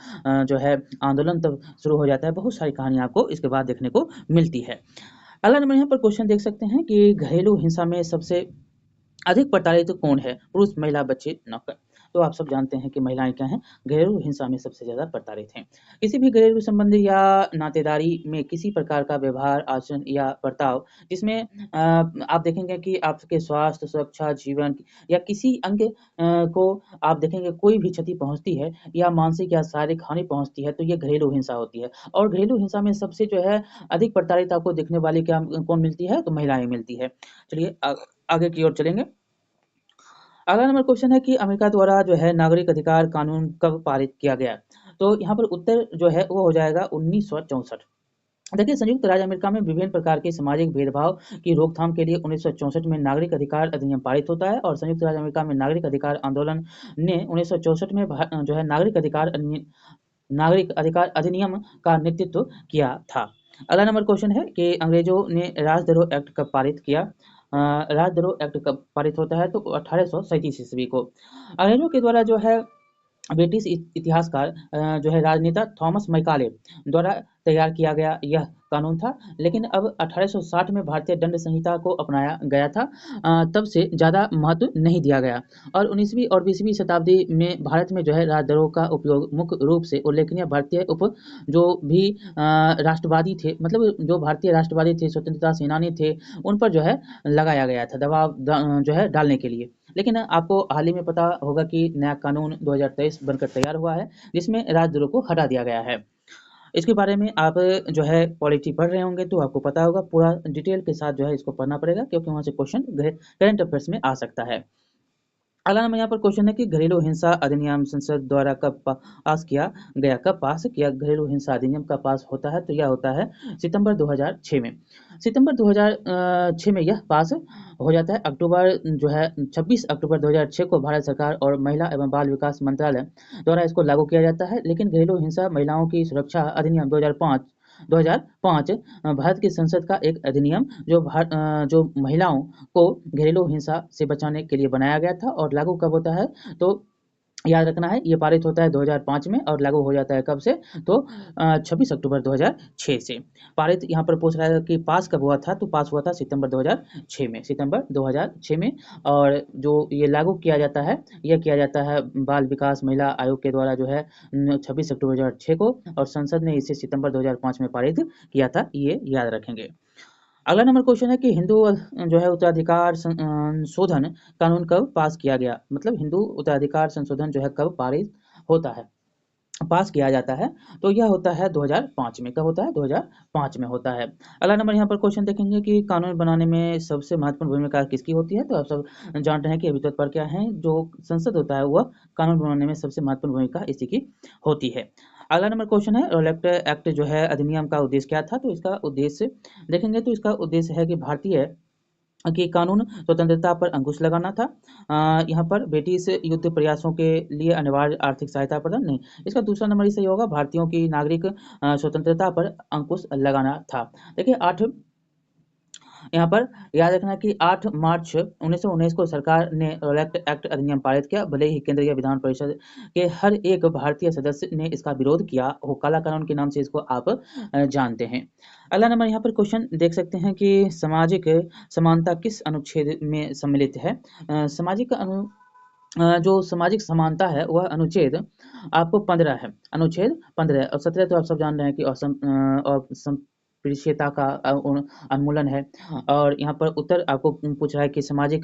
जो है आंदोलन तब शुरू हो जाता है। बहुत सारी कहानियाँ आपको इसके बाद देखने को मिलती है। अगला नंबर यहाँ पर क्वेश्चन देख सकते हैं कि घरेलू हिंसा में सबसे अधिक प्रताड़ित कौन है, पुरुष, महिला, बच्चे, नौकर। तो आप सब जानते हैं कि महिलाएं क्या हैं, घरेलू हिंसा में सबसे ज़्यादा प्रताड़ित हैं। किसी भी घरेलू संबंधी या नातेदारी में किसी प्रकार का व्यवहार, आचरण या बर्ताव जिसमें आप देखेंगे कि आपके स्वास्थ्य, सुरक्षा, जीवन या किसी अंग को आप देखेंगे कोई भी क्षति पहुँचती है या मानसिक या शारीरिक हानि पहुँचती है, तो ये घरेलू हिंसा होती है। और घरेलू हिंसा में सबसे जो है अधिक प्रताड़ित आपको देखने वाली क्या कौन मिलती है? तो महिलाएँ मिलती है। चलिए आगे की ओर चलेंगे। अगला नंबर क्वेश्चन है कि अमेरिका द्वारा जो है नागरिक अधिकार कानून कब पारित किया गया? तो यहाँ पर उत्तर जो है वो हो जाएगा 1964। देखिए, संयुक्त राज्य अमेरिका में विभिन्न प्रकार के सामाजिक भेदभाव की रोकथाम के लिए 1964 में नागरिक अधिकार अधिनियम पारित होता है और संयुक्त राज्य अमेरिका में नागरिक अधिकार आंदोलन ने 1964 में जो है नागरिक अधिकार अधिनियम का नेतृत्व किया था। अगला नंबर क्वेश्चन है कि अंग्रेजों ने राजद्रोह एक्ट कब पारित किया? राजद्रोह एक्ट कब पारित होता है? तो 1837 ईस्वी को। अंग्रेजों के द्वारा जो है ब्रिटिश इतिहासकार जो है राजनेता थॉमस मैकाले द्वारा तैयार किया गया यह कानून था, लेकिन अब 1860 में भारतीय दंड संहिता को अपनाया गया था। तब से ज़्यादा महत्व नहीं दिया गया और 19वीं और 20वीं शताब्दी में भारत में जो है राजद्रोह का उपयोग मुख्य रूप से उल्लेखनीय भारतीय जो भी राष्ट्रवादी थे, मतलब जो भारतीय राष्ट्रवादी थे, स्वतंत्रता सेनानी थे, उन पर जो है लगाया गया था दबाव जो है डालने के लिए। लेकिन आपको हाल ही में पता होगा कि नया कानून 2023 बनकर तैयार हुआ है जिसमें राजद्रोह को हटा दिया गया है। इसके बारे में आप जो है पॉलिटी पढ़ रहे होंगे तो आपको पता होगा, पूरा डिटेल के साथ जो है इसको पढ़ना पड़ेगा क्योंकि वहाँ से क्वेश्चन करंट अफेयर्स में आ सकता है। अगला नंबर यहाँ पर क्वेश्चन है कि घरेलू हिंसा अधिनियम संसद द्वारा कब पास किया गया? कब पास किया घरेलू हिंसा अधिनियम कब पास होता है? तो यह होता है सितंबर 2006 में। सितंबर 2006 में यह पास हो जाता है। अक्टूबर जो है 26 अक्टूबर 2006 को भारत सरकार और महिला एवं बाल विकास मंत्रालय द्वारा इसको लागू किया जाता है। लेकिन घरेलू हिंसा महिलाओं की सुरक्षा अधिनियम 2005 भारत की संसद का एक अधिनियम जो महिलाओं को घरेलू हिंसा से बचाने के लिए बनाया गया था और लागू कब होता है? तो याद रखना है, ये पारित होता है 2005 में और लागू हो जाता है कब से? तो 26 अक्टूबर 2006 से। पारित यहाँ पर पूछ रहा है कि पास कब हुआ था? तो पास हुआ था सितंबर 2006 में, सितंबर 2006 में। और जो ये लागू किया जाता है, यह किया जाता है बाल विकास महिला आयोग के द्वारा जो है 26 अक्टूबर 2006 को, और संसद ने इसे सितंबर 2005 में पारित किया था, ये याद रखेंगे। अगला नंबर क्वेश्चन है कि हिंदू जो है उत्तराधिकार संशोधन कानून कब पास किया गया? मतलब हिंदू उत्तराधिकार संशोधन जो है कब पारित होता है, पास किया जाता है? तो यह होता है 2005 में। कब होता है? 2005 में होता है। अगला नंबर यहाँ पर क्वेश्चन देखेंगे कि कानून बनाने में सबसे महत्वपूर्ण भूमिका किसकी होती है? तो आप सब जान रहे हैं कि अभी तक पर क्या है, जो संसद होता है वह कानून बनाने में सबसे महत्वपूर्ण भूमिका इसी की होती है। अगला नंबर क्वेश्चन है रोलेक्ट एक्ट जो है अधिनियम का उद्देश्य क्या था? तो इसका उद्देश्य देखेंगे तो इसका उद्देश्य है कि भारतीय कि कानून स्वतंत्रता पर अंकुश लगाना था। यहाँ पर ब्रिटिश युद्ध प्रयासों के लिए अनिवार्य आर्थिक सहायता प्रदान नहीं। इसका दूसरा नंबर इससे होगा भारतीयों की नागरिक स्वतंत्रता पर अंकुश लगाना था। देखिए 8 यहाँ पर याद रखना कि 8 मार्च 1919 को सरकार ने रोलेक्ट एक्ट अधिनियम पारित किया, भले ही केंद्रीय विधान परिषद के हर एक भारतीय सदस्य ने इसका विरोध किया हो। काला कानून के नाम से इसको आप जानते हैं। अगला नंबर यहाँ पर क्वेश्चन देख सकते हैं कि सामाजिक समानता किस अनुच्छेद में सम्मिलित है? जो सामाजिक समानता है वह अनुच्छेद आपको 15 है, अनुच्छेद 15 और 17 तो आप सब जान रहे हैं कि अस्पृश्यता का उन्मूलन है। और यहाँ पर उत्तर आपको पूछ रहा है कि सामाजिक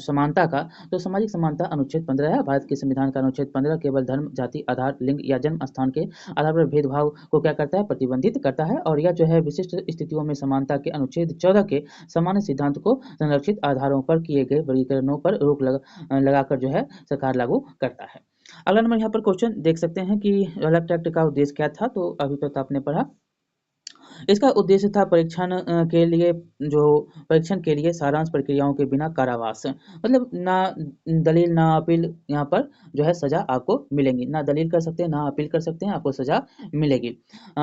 समानता का, तो सामाजिक समानता अनुच्छेद 15 है। भारत के संविधान का अनुच्छेद 15 केवल धर्म, जाति, आधार, लिंग या जन्म स्थान के आधार पर भेदभाव को क्या करता है? प्रतिबंधित करता है। और यह जो है विशिष्ट स्थितियों में समानता के अनुच्छेद 14 के सामान्य सिद्धांत को संरक्षित आधारों पर किए गए वर्गीकरणों पर रोक लगाकर जो है सरकार लागू करता है। अगला नंबर यहाँ पर क्वेश्चन देख सकते हैं कि रोलेक्ट एक्ट का उद्देश्य क्या था? तो अभी तक आपने पढ़ा। इसका उद्देश्य था परीक्षण के लिए सारांश प्रक्रियाओं के बिना कारावास, मतलब ना दलील ना अपील, यहाँ पर जो है सजा आपको मिलेंगी, ना दलील कर सकते हैं ना अपील कर सकते हैं, आपको सजा मिलेगी।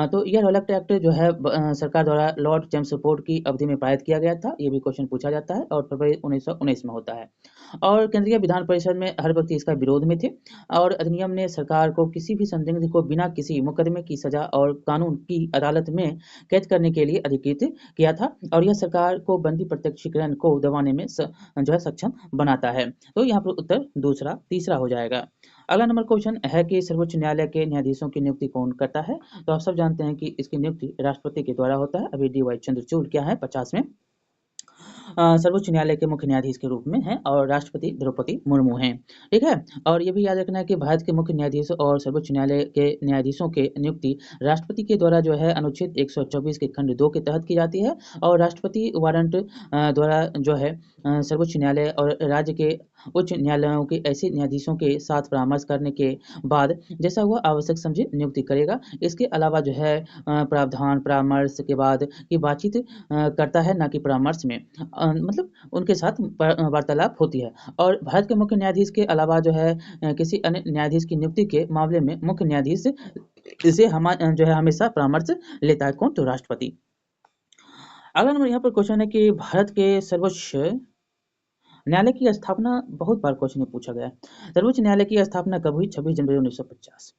तो यह रोलेक्ट एक्ट जो है सरकार द्वारा लॉर्ड चैम्स्फोर्ड की अवधि में पारित किया गया था। ये भी क्वेश्चन पूछा जाता है और फरवरी 1919 में होता है। और केंद्रीय विधान परिषद में हर व्यक्ति इसका विरोध में थे और अधिनियम ने सरकार को किसी भी संदिग्ध को बिना किसी मुकदमे की सजा और कानून की अदालत में कैद करने के लिए अधिकृत किया था और यह सरकार को बंदी प्रत्यक्षीकरण को दबाने में जो है सक्षम बनाता है। तो यहाँ पर उत्तर दूसरा तीसरा हो जाएगा। अगला नंबर क्वेश्चन है कि सर्वोच्च न्यायालय के न्यायाधीशों की नियुक्ति कौन करता है? तो आप सब जानते हैं कि इसकी नियुक्ति राष्ट्रपति के द्वारा होता है। अभी डी वाई चंद्रचूड़ क्या है 50 में सर्वोच्च न्यायालय के मुख्य न्यायाधीश के रूप में हैं और राष्ट्रपति द्रौपदी मुर्मू हैं। ठीक है, और ये भी याद रखना है कि भारत के मुख्य न्यायाधीश और सर्वोच्च न्यायालय के न्यायाधीशों के नियुक्ति राष्ट्रपति के द्वारा जो है अनुच्छेद 124 के खंड 2 के तहत की जाती है और राष्ट्रपति वारंट द्वारा जो है सर्वोच्च न्यायालय और राज्य के उच्च न्यायालयों के ऐसे न्यायाधीशों के साथ परामर्श करने के बाद जैसा हुआ आवश्यक समझे नियुक्ति करेगा। इसके अलावा जो है प्रावधान परामर्श के बाद की बातचीत करता है, ना कि परामर्श में मतलब उनके साथ वार्तालाप होती है। और भारत के मुख्य न्यायाधीश के अलावा जो है किसी अन्य न्यायाधीश की नियुक्ति के मामले में मुख्य न्यायाधीश इसे जो है हमेशा परामर्श लेता है। कौन? तो राष्ट्रपति। अगला नंबर यहाँ पर क्वेश्चन है कि भारत के सर्वोच्च न्यायालय की स्थापना बहुत बार क्वेश्चन में पूछा गया है। सर्वोच्च न्यायालय की स्थापना कब हुई? 26 जनवरी 1950।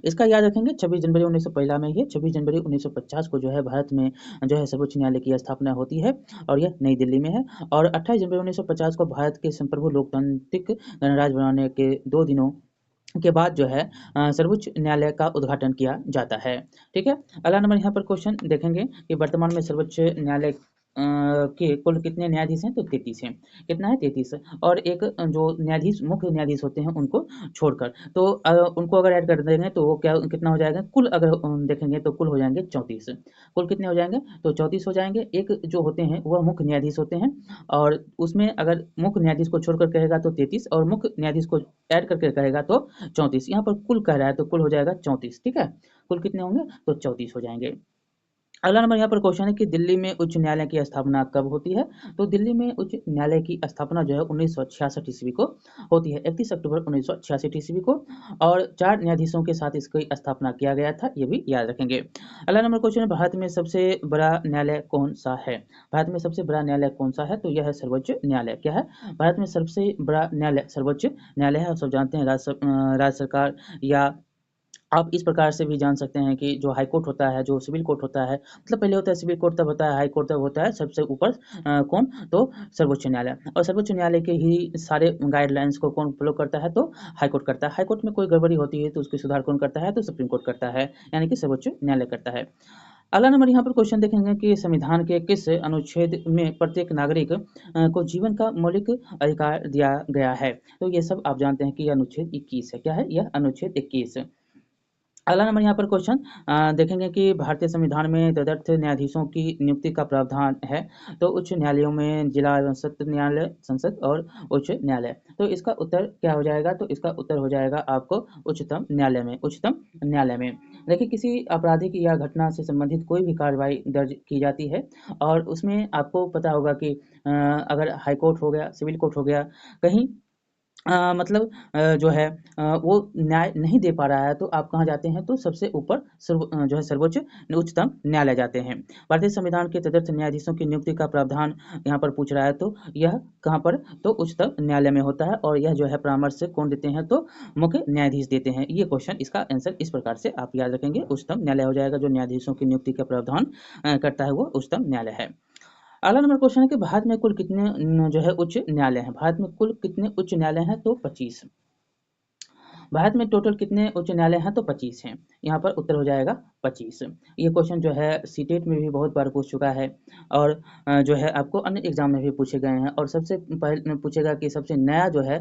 इसका याद रखेंगे 26 जनवरी 1901 में ही 26 जनवरी 1950 को जो है भारत में जो है सर्वोच्च न्यायालय की स्थापना होती है और यह नई दिल्ली में है। और 28 जनवरी 1950 को भारत के संप्रभु लोकतांत्रिक गणराज्य बनाने के 2 दिनों के बाद जो है सर्वोच्च न्यायालय का उद्घाटन किया जाता है। ठीक है, अगला नंबर यहाँ पर क्वेश्चन देखेंगे कि वर्तमान में सर्वोच्च न्यायालय के कुल कितने न्यायाधीश हैं? तो 33 हैं। कितना है? 33। और एक जो न्यायाधीश मुख्य न्यायाधीश होते हैं उनको छोड़कर, तो उनको अगर ऐड कर देंगे तो वो क्या कितना हो जाएगा? कुल अगर देखेंगे तो कुल हो जाएंगे 34। कुल कितने हो जाएंगे? तो 34 हो जाएंगे। एक जो होते हैं वह मुख्य न्यायाधीश होते हैं और उसमें अगर मुख्य न्यायाधीश को छोड़कर कहेगा तो 33 और मुख्य न्यायाधीश को ऐड करके कहेगा तो 34। यहाँ पर कुल कह रहा है तो कुल हो जाएगा 34। ठीक है, कुल कितने होंगे? तो 34 हो जाएंगे। अगला नंबर यहाँ पर क्वेश्चन है कि दिल्ली में उच्च न्यायालय की स्थापना कब होती है? तो दिल्ली में उच्च न्यायालय की स्थापना जो है 1966 ईस्वी को होती है, 31 अक्टूबर 1966 ईस्वी को। और 4 न्यायाधीशों के साथ इसकी स्थापना किया गया था, ये भी याद रखेंगे। अगला नंबर क्वेश्चन है भारत में सबसे बड़ा न्यायालय कौन सा है? भारत में सबसे बड़ा न्यायालय कौन सा है? तो यह है सर्वोच्च न्यायालय। क्या है? भारत में सबसे बड़ा न्यायालय सर्वोच्च न्यायालय है। सब जानते हैं राज्य सरकार या आप इस प्रकार से भी जान सकते हैं कि जो हाई कोर्ट होता है, जो सिविल कोर्ट होता है, मतलब पहले होता है सिविल कोर्ट, तब होता है हाई कोर्ट, तब होता है सबसे ऊपर कौन? तो सर्वोच्च न्यायालय। और सर्वोच्च न्यायालय के ही सारे गाइडलाइंस को कौन फॉलो करता है? तो हाई कोर्ट करता है। हाई कोर्ट में कोई गड़बड़ी होती है तो उसकी सुधार कौन करता है? तो सुप्रीम कोर्ट करता है, यानी कि सर्वोच्च न्यायालय करता है। अगला नंबर यहाँ पर क्वेश्चन देखेंगे कि संविधान के किस अनुच्छेद में प्रत्येक नागरिक को जीवन का मौलिक अधिकार दिया गया है? तो ये सब आप जानते हैं कि यह अनुच्छेद 21 है। क्या है? यह अनुच्छेद 21। अगला नंबर यहाँ पर क्वेश्चन देखेंगे कि भारतीय संविधान में तदर्थ न्यायाधीशों की नियुक्ति का प्रावधान है। तो उच्च न्यायालयों में जिला एवं सत्र न्यायालय, संसद और उच्च न्यायालय। तो इसका उत्तर क्या हो जाएगा? तो इसका उत्तर हो जाएगा आपको उच्चतम न्यायालय में। उच्चतम न्यायालय में देखिए किसी आपराधिक या घटना से संबंधित कोई भी कार्रवाई दर्ज की जाती है और उसमें आपको पता होगा कि अगर हाई कोर्ट हो गया, सिविल कोर्ट हो गया, कहीं मतलब जो है वो न्याय नहीं दे पा रहा है तो आप कहाँ जाते हैं? तो सबसे ऊपर जो है सर्वोच्च उच्चतम न्यायालय जाते हैं। भारतीय संविधान के तदर्थ न्यायाधीशों की नियुक्ति का प्रावधान यहाँ पर पूछ रहा है तो यह कहाँ पर? तो उच्चतम न्यायालय में होता है और यह जो है परामर्श से कौन देते हैं? तो मुख्य न्यायाधीश देते हैं। ये क्वेश्चन इसका आंसर इस प्रकार से आप याद रखेंगे, उच्चतम न्यायालय हो जाएगा। जो न्यायाधीशों की नियुक्ति का प्रावधान करता है वो उच्चतम न्यायालय है। अगला नंबर क्वेश्चन है कि भारत में कुल कितने जो है उच्च न्यायालय हैं? भारत में कुल कितने उच्च न्यायालय हैं? तो 25। भारत में टोटल कितने उच्च न्यायालय हैं? तो 25 हैं। यहाँ पर उत्तर हो जाएगा 25। ये क्वेश्चन जो है सीटेट में भी बहुत बार पूछ चुका है और जो है आपको अन्य एग्जाम में भी पूछे गए हैं। और सबसे पहले पूछेगा कि सबसे नया जो है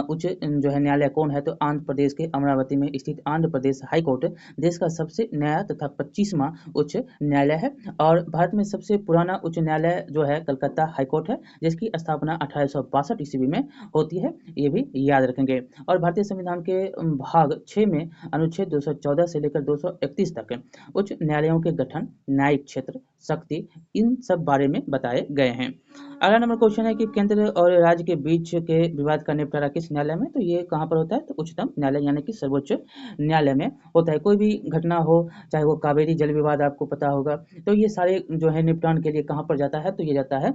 उच्च जो है न्यायालय कौन है? तो आंध्र प्रदेश के अमरावती में स्थित आंध्र प्रदेश हाई कोर्ट देश का सबसे नया तथा 25वां उच्च न्यायालय है। और भारत में सबसे पुराना उच्च न्यायालय जो है कलकत्ता हाई कोर्ट है, जिसकी स्थापना 1862 ईस्वी में होती है, ये भी याद रखेंगे। और भारतीय संविधान के भाग 6 में अनुच्छेद 214 से लेकर 231 तक उच्च न्यायालयों के गठन, न्यायिक क्षेत्र, शक्ति, इन सब बारे में बताए गए हैं। अगला नंबर क्वेश्चन है कि केंद्र और राज्य के बीच के विवाद का निपटारा किस न्यायालय में? तो ये कहाँ पर होता है? तो उच्चतम न्यायालय यानी कि सर्वोच्च न्यायालय में होता है। कोई भी घटना हो, चाहे वो कावेरी जल विवाद आपको पता होगा, तो ये सारे जो है निपटान के लिए कहाँ पर जाता है? तो ये जाता है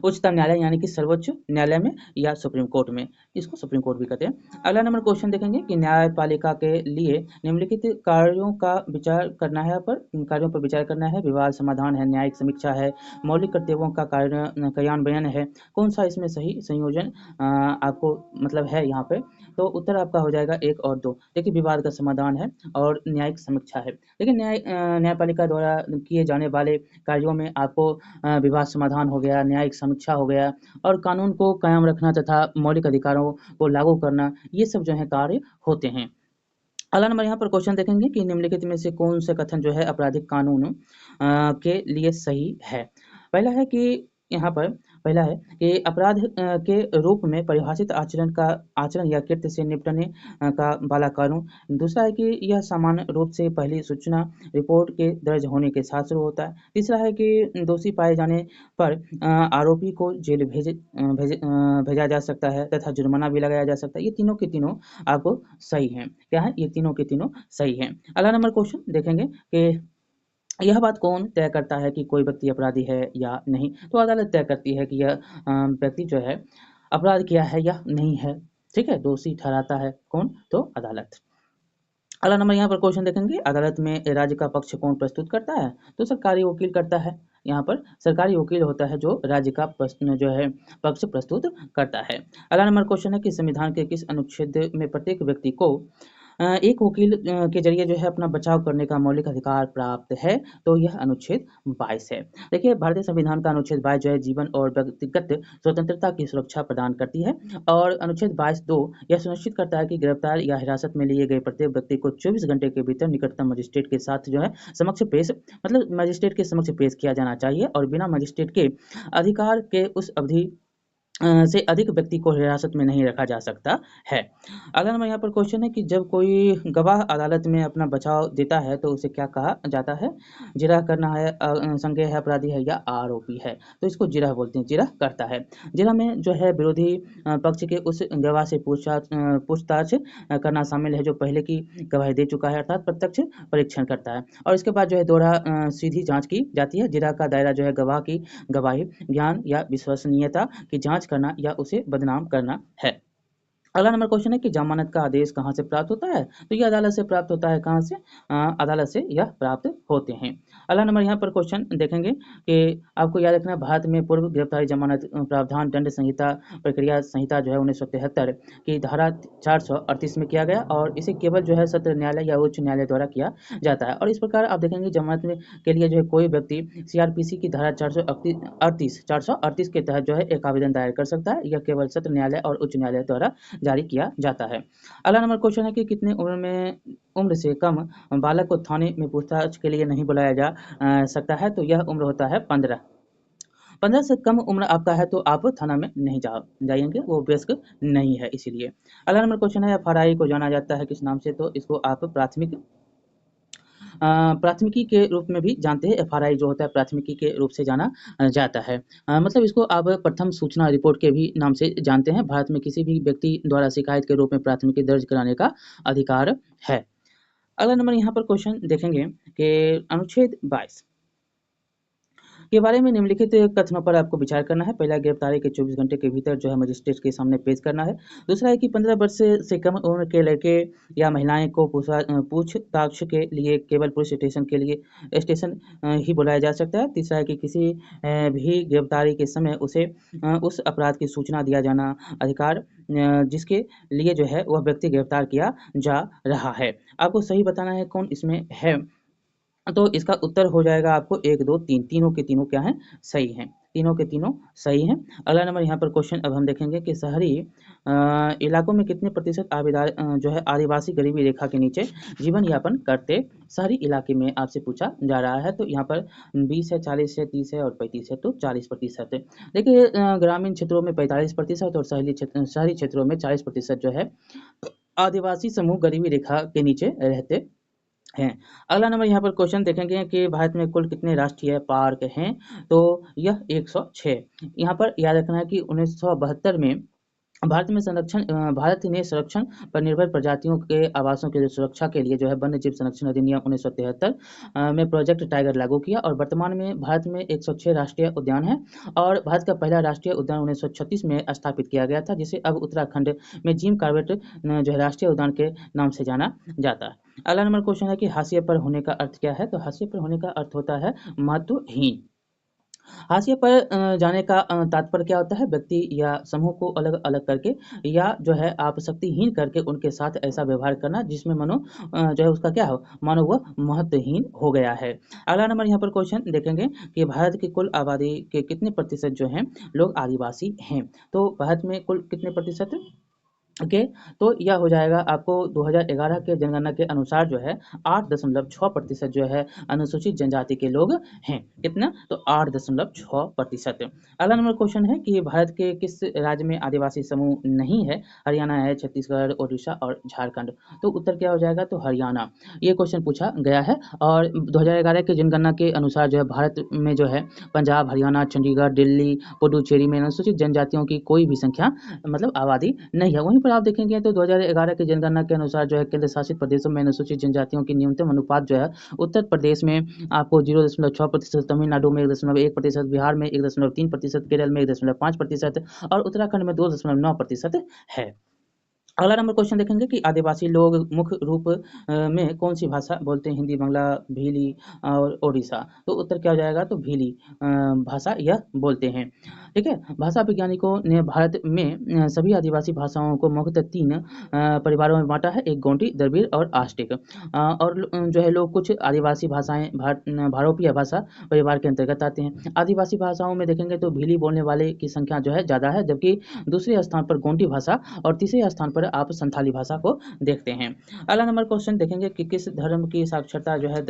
उच्चतम न्यायालय यानी कि सर्वोच्च न्यायालय में या सुप्रीम कोर्ट में, इसको सुप्रीम कोर्ट भी कहते हैं। अगला नंबर क्वेश्चन देखेंगे कि न्यायपालिका के लिए निम्नलिखित कार्यों का विचार करना है, कार्यों पर विचार करना है। विवाद समाधान है, न्यायिक समीक्षा है, मौलिक कर्तव्यों का कार्यान्वयन है। कौन सा इसमें सही संयोजन आपको मतलब है यहाँ पे? तो उत्तर आपका हो जाएगा 1 और 2। देखिए विवाद का समाधान है और न्यायिक समीक्षा है। लेकिन न्यायपालिका द्वारा किए जाने वाले कार्यों में आपको विवाद समाधान हो गया, न्यायिक समीक्षा हो गया और कानून को कायम रखना तथा मौलिक अधिकारों को लागू करना, ये सब जो है कार्य होते हैं। अगला नंबर यहाँ पर क्वेश्चन देखेंगे कि निम्नलिखित में से कौन से कथन जो है आपराधिक कानून के लिए सही है। पहला है कि यहाँ पर पहला है कि अपराध के रूप में परिभाषित आचरण या कृत्य से निपटने का वाला कानून। दूसरा है कि यह सामान्य रूप से पहली सूचना रिपोर्ट के दर्ज होने के साथ शुरू होता है। तीसरा है कि दोषी पाए जाने पर आरोपी को जेल भेजा जा सकता है तथा जुर्माना भी लगाया जा सकता है। ये तीनों के तीनों आपको सही हैं। क्या है? ये तीनों के तीनों सही हैं। अगला नंबर क्वेश्चन देखेंगे कि यह बात कौन तय करता है कि कोई व्यक्ति अपराधी है या नहीं? तो अदालत तय करती है कि यह व्यक्ति जो है अपराध किया है या नहीं है। ठीक है, दोषी ठहराता है कौन? तो अदालत। अगला नंबर यहाँ पर क्वेश्चन देखेंगे, अदालत में राज्य का पक्ष कौन प्रस्तुत करता है? तो सरकारी वकील करता है। यहाँ पर सरकारी वकील होता है जो राज्य का जो है पक्ष प्रस्तुत करता है। अगला नंबर क्वेश्चन है कि संविधान के किस अनुच्छेद में प्रत्येक व्यक्ति को एक वकील के जरिए जो है अपना बचाव करने का मौलिक अधिकार प्राप्त है? तो यह अनुच्छेद 22 है। देखिए भारतीय संविधान का अनुच्छेद 22 जो है जीवन और व्यक्तिगत स्वतंत्रता की सुरक्षा प्रदान करती है और अनुच्छेद 22(2) यह सुनिश्चित करता है कि गिरफ्तार या हिरासत में लिए गए प्रत्येक व्यक्ति को 24 घंटे के भीतर निकटतम मजिस्ट्रेट के साथ जो है मजिस्ट्रेट के समक्ष पेश किया जाना चाहिए और बिना मजिस्ट्रेट के अधिकार के उस अवधि से अधिक व्यक्ति को हिरासत में नहीं रखा जा सकता है। अगला नंबर यहाँ पर क्वेश्चन है कि जब कोई गवाह अदालत में अपना बचाव देता है तो उसे क्या कहा जाता है? जिरह करना है, संज्ञेय है, अपराधी है या आरोपी है? तो इसको जिरह बोलते हैं, जिरह करता है। जिरह में जो है विरोधी पक्ष के उस गवाह से पूछताछ करना शामिल है जो पहले की गवाही दे चुका है, अर्थात प्रत्यक्ष परीक्षण करता है और इसके बाद जो है दोहरा सीधी जाँच की जाती है। जिरह का दायरा जो है गवाह की गवाही, ज्ञान या विश्वसनीयता की जाँच करना या उसे बदनाम करना है। अगला नंबर क्वेश्चन है कि जमानत का आदेश कहाँ से प्राप्त होता है? तो ये अदालत से प्राप्त होता है। कहाँ से? अदालत से यह प्राप्त होते हैं। अगला नंबर यहाँ पर क्वेश्चन देखेंगे कि आपको याद रखना भारत में पूर्व गिरफ्तारी जमानत प्रावधान दंड संहिता प्रक्रिया संहिता जो है 1973 की धारा 438 में किया गया और इसे केवल जो है सत्र न्यायालय या उच्च न्यायालय द्वारा किया जाता है। और इस प्रकार आप देखेंगे जमानत के लिए जो है कोई व्यक्ति CRPC की धारा 438 के तहत जो है एक आवेदन दायर कर सकता है। यह केवल सत्र न्यायालय और उच्च न्यायालय द्वारा जारी किया जाता है। अगला नंबर क्वेश्चन है कि कितने उम्र से कम बालक को थाने में पूछताछ के लिए नहीं बुलाया जा सकता है? तो यह उम्र होता है 15। 15 से कम उम्र आपका है तो आप थाना में नहीं जाएंगे, वो वयस्क नहीं है इसीलिए। अगला नंबर क्वेश्चन है FRI को जाना जाता है किस नाम से? तो इसको आप प्राथमिकी के रूप में भी जानते हैं। FRI जो होता है प्राथमिकी के रूप से जाना जाता है। मतलब इसको आप प्रथम सूचना रिपोर्ट के भी नाम से जानते हैं। भारत में किसी भी व्यक्ति द्वारा शिकायत के रूप में प्राथमिकी दर्ज कराने का अधिकार है। अगला नंबर यहाँ पर क्वेश्चन देखेंगे कि अनुच्छेद 22 के बारे में निम्नलिखित कथनों पर आपको विचार करना है। पहला, गिरफ्तारी के 24 घंटे के भीतर जो है मजिस्ट्रेट के सामने पेश करना है। दूसरा है कि 15 वर्ष से कम उम्र के लड़के या महिलाएं को पूछताछ के लिए केवल पुलिस स्टेशन ही बुलाया जा सकता है। तीसरा है कि किसी भी गिरफ्तारी के समय उसे उस अपराध की सूचना दिया जाना अधिकार जिसके लिए जो है वह व्यक्ति गिरफ्तार किया जा रहा है। आपको सही बताना है कौन इसमें है। तो इसका उत्तर हो जाएगा आपको 1, 2, 3, तीनों के तीनों क्या हैं? सही हैं। तीनों के तीनों सही हैं। अगला नंबर यहाँ पर क्वेश्चन अब हम देखेंगे कि शहरी इलाकों में कितने प्रतिशत जो है आदिवासी गरीबी रेखा के नीचे जीवन यापन करते? शहरी इलाके में आपसे पूछा जा रहा है। तो यहाँ पर 20 है, 40 है, 30 है और 35 है, तो 40%। देखिए ग्रामीण क्षेत्रों में 45% और शहरी क्षेत्रों में 40% जो है आदिवासी समूह गरीबी रेखा के नीचे रहते हैं। अगला नंबर यहाँ पर क्वेश्चन देखेंगे कि भारत में कुल कितने राष्ट्रीय पार्क हैं? तो यह 106। यहाँ पर याद रखना है कि 1972 में भारत ने संरक्षण पर निर्भर प्रजातियों के आवासों की सुरक्षा के लिए जो है वन्य जीव संरक्षण अधिनियम 1973 में प्रोजेक्ट टाइगर लागू किया और वर्तमान में भारत में 106 राष्ट्रीय उद्यान हैं और भारत का पहला राष्ट्रीय उद्यान 1936 में स्थापित किया गया था, जिसे अब उत्तराखंड में जिम कॉर्बेट जो है राष्ट्रीय उद्यान के नाम से जाना जाता है। अगला नंबर क्वेश्चन है कि हाशिए पर होने का अर्थ क्या है? तो हाशिए पर होने का अर्थ होता है महत्वहीन। हाशिए पर जाने का तात्पर्य क्या होता है? व्यक्ति या समूह को अलग अलग करके या जो है आप शक्तिहीन करके उनके साथ ऐसा व्यवहार करना जिसमें मानो जो है उसका क्या हो, मानो वह महत्वहीन हो गया है। अगला नंबर यहाँ पर क्वेश्चन देखेंगे कि भारत की कुल आबादी के कितने प्रतिशत जो हैं लोग आदिवासी हैं? तो भारत में कुल कितने प्रतिशत? ओके, तो यह हो जाएगा आपको 2011 के जनगणना के अनुसार जो है 8.6% जो है अनुसूचित जनजाति के लोग हैं। कितना? तो 8.6%। अगला नंबर क्वेश्चन है कि भारत के किस राज्य में आदिवासी समूह नहीं है? हरियाणा है, छत्तीसगढ़, ओडिशा और झारखंड। तो उत्तर क्या हो जाएगा? तो हरियाणा। ये क्वेश्चन पूछा गया है और 2011 के जनगणना के अनुसार जो है भारत में जो है पंजाब, हरियाणा, चंडीगढ़, दिल्ली, पुडुचेरी में अनुसूचित जनजातियों की कोई भी संख्या मतलब आबादी नहीं है। वहीं पर आप देखेंगे तो 2011 की जनगणना के अनुसार जो है केंद्र शासित प्रदेशों में अनुसूचित जनजातियों की न्यूनतम अनुपात जो है उत्तर प्रदेश में आपको 0.6%, तमिलनाडु में 1.1%, बिहार में 1.3%, केरल में 1.5% और उत्तराखंड में 2.9% है। अगला नंबर क्वेश्चन देखेंगे कि आदिवासी लोग मुख्य रूप में कौन सी भाषा बोलते हैं? हिंदी, बांग्ला, भीली और ओडिशा। तो उत्तर क्या हो जाएगा? तो भीली भाषा यह बोलते हैं। ठीक है, भाषा वैज्ञानिकों ने भारत में सभी आदिवासी भाषाओं को मुख्यतः 3 परिवारों में बांटा है, एक गोंडी, द्रविड़ और आस्टिक। और जो है लोग कुछ आदिवासी भाषाएं भारोपीय भाषा परिवार के अंतर्गत आते हैं। आदिवासी भाषाओं में देखेंगे तो भीली बोलने वाले की संख्या जो है ज़्यादा है, जबकि दूसरे स्थान पर गोंडी भाषा और तीसरे स्थान पर आप संथाली भाषा को देखते हैं। अगला नंबर क्वेश्चन देखेंगे कि किस धर्म की साक्षरता जो है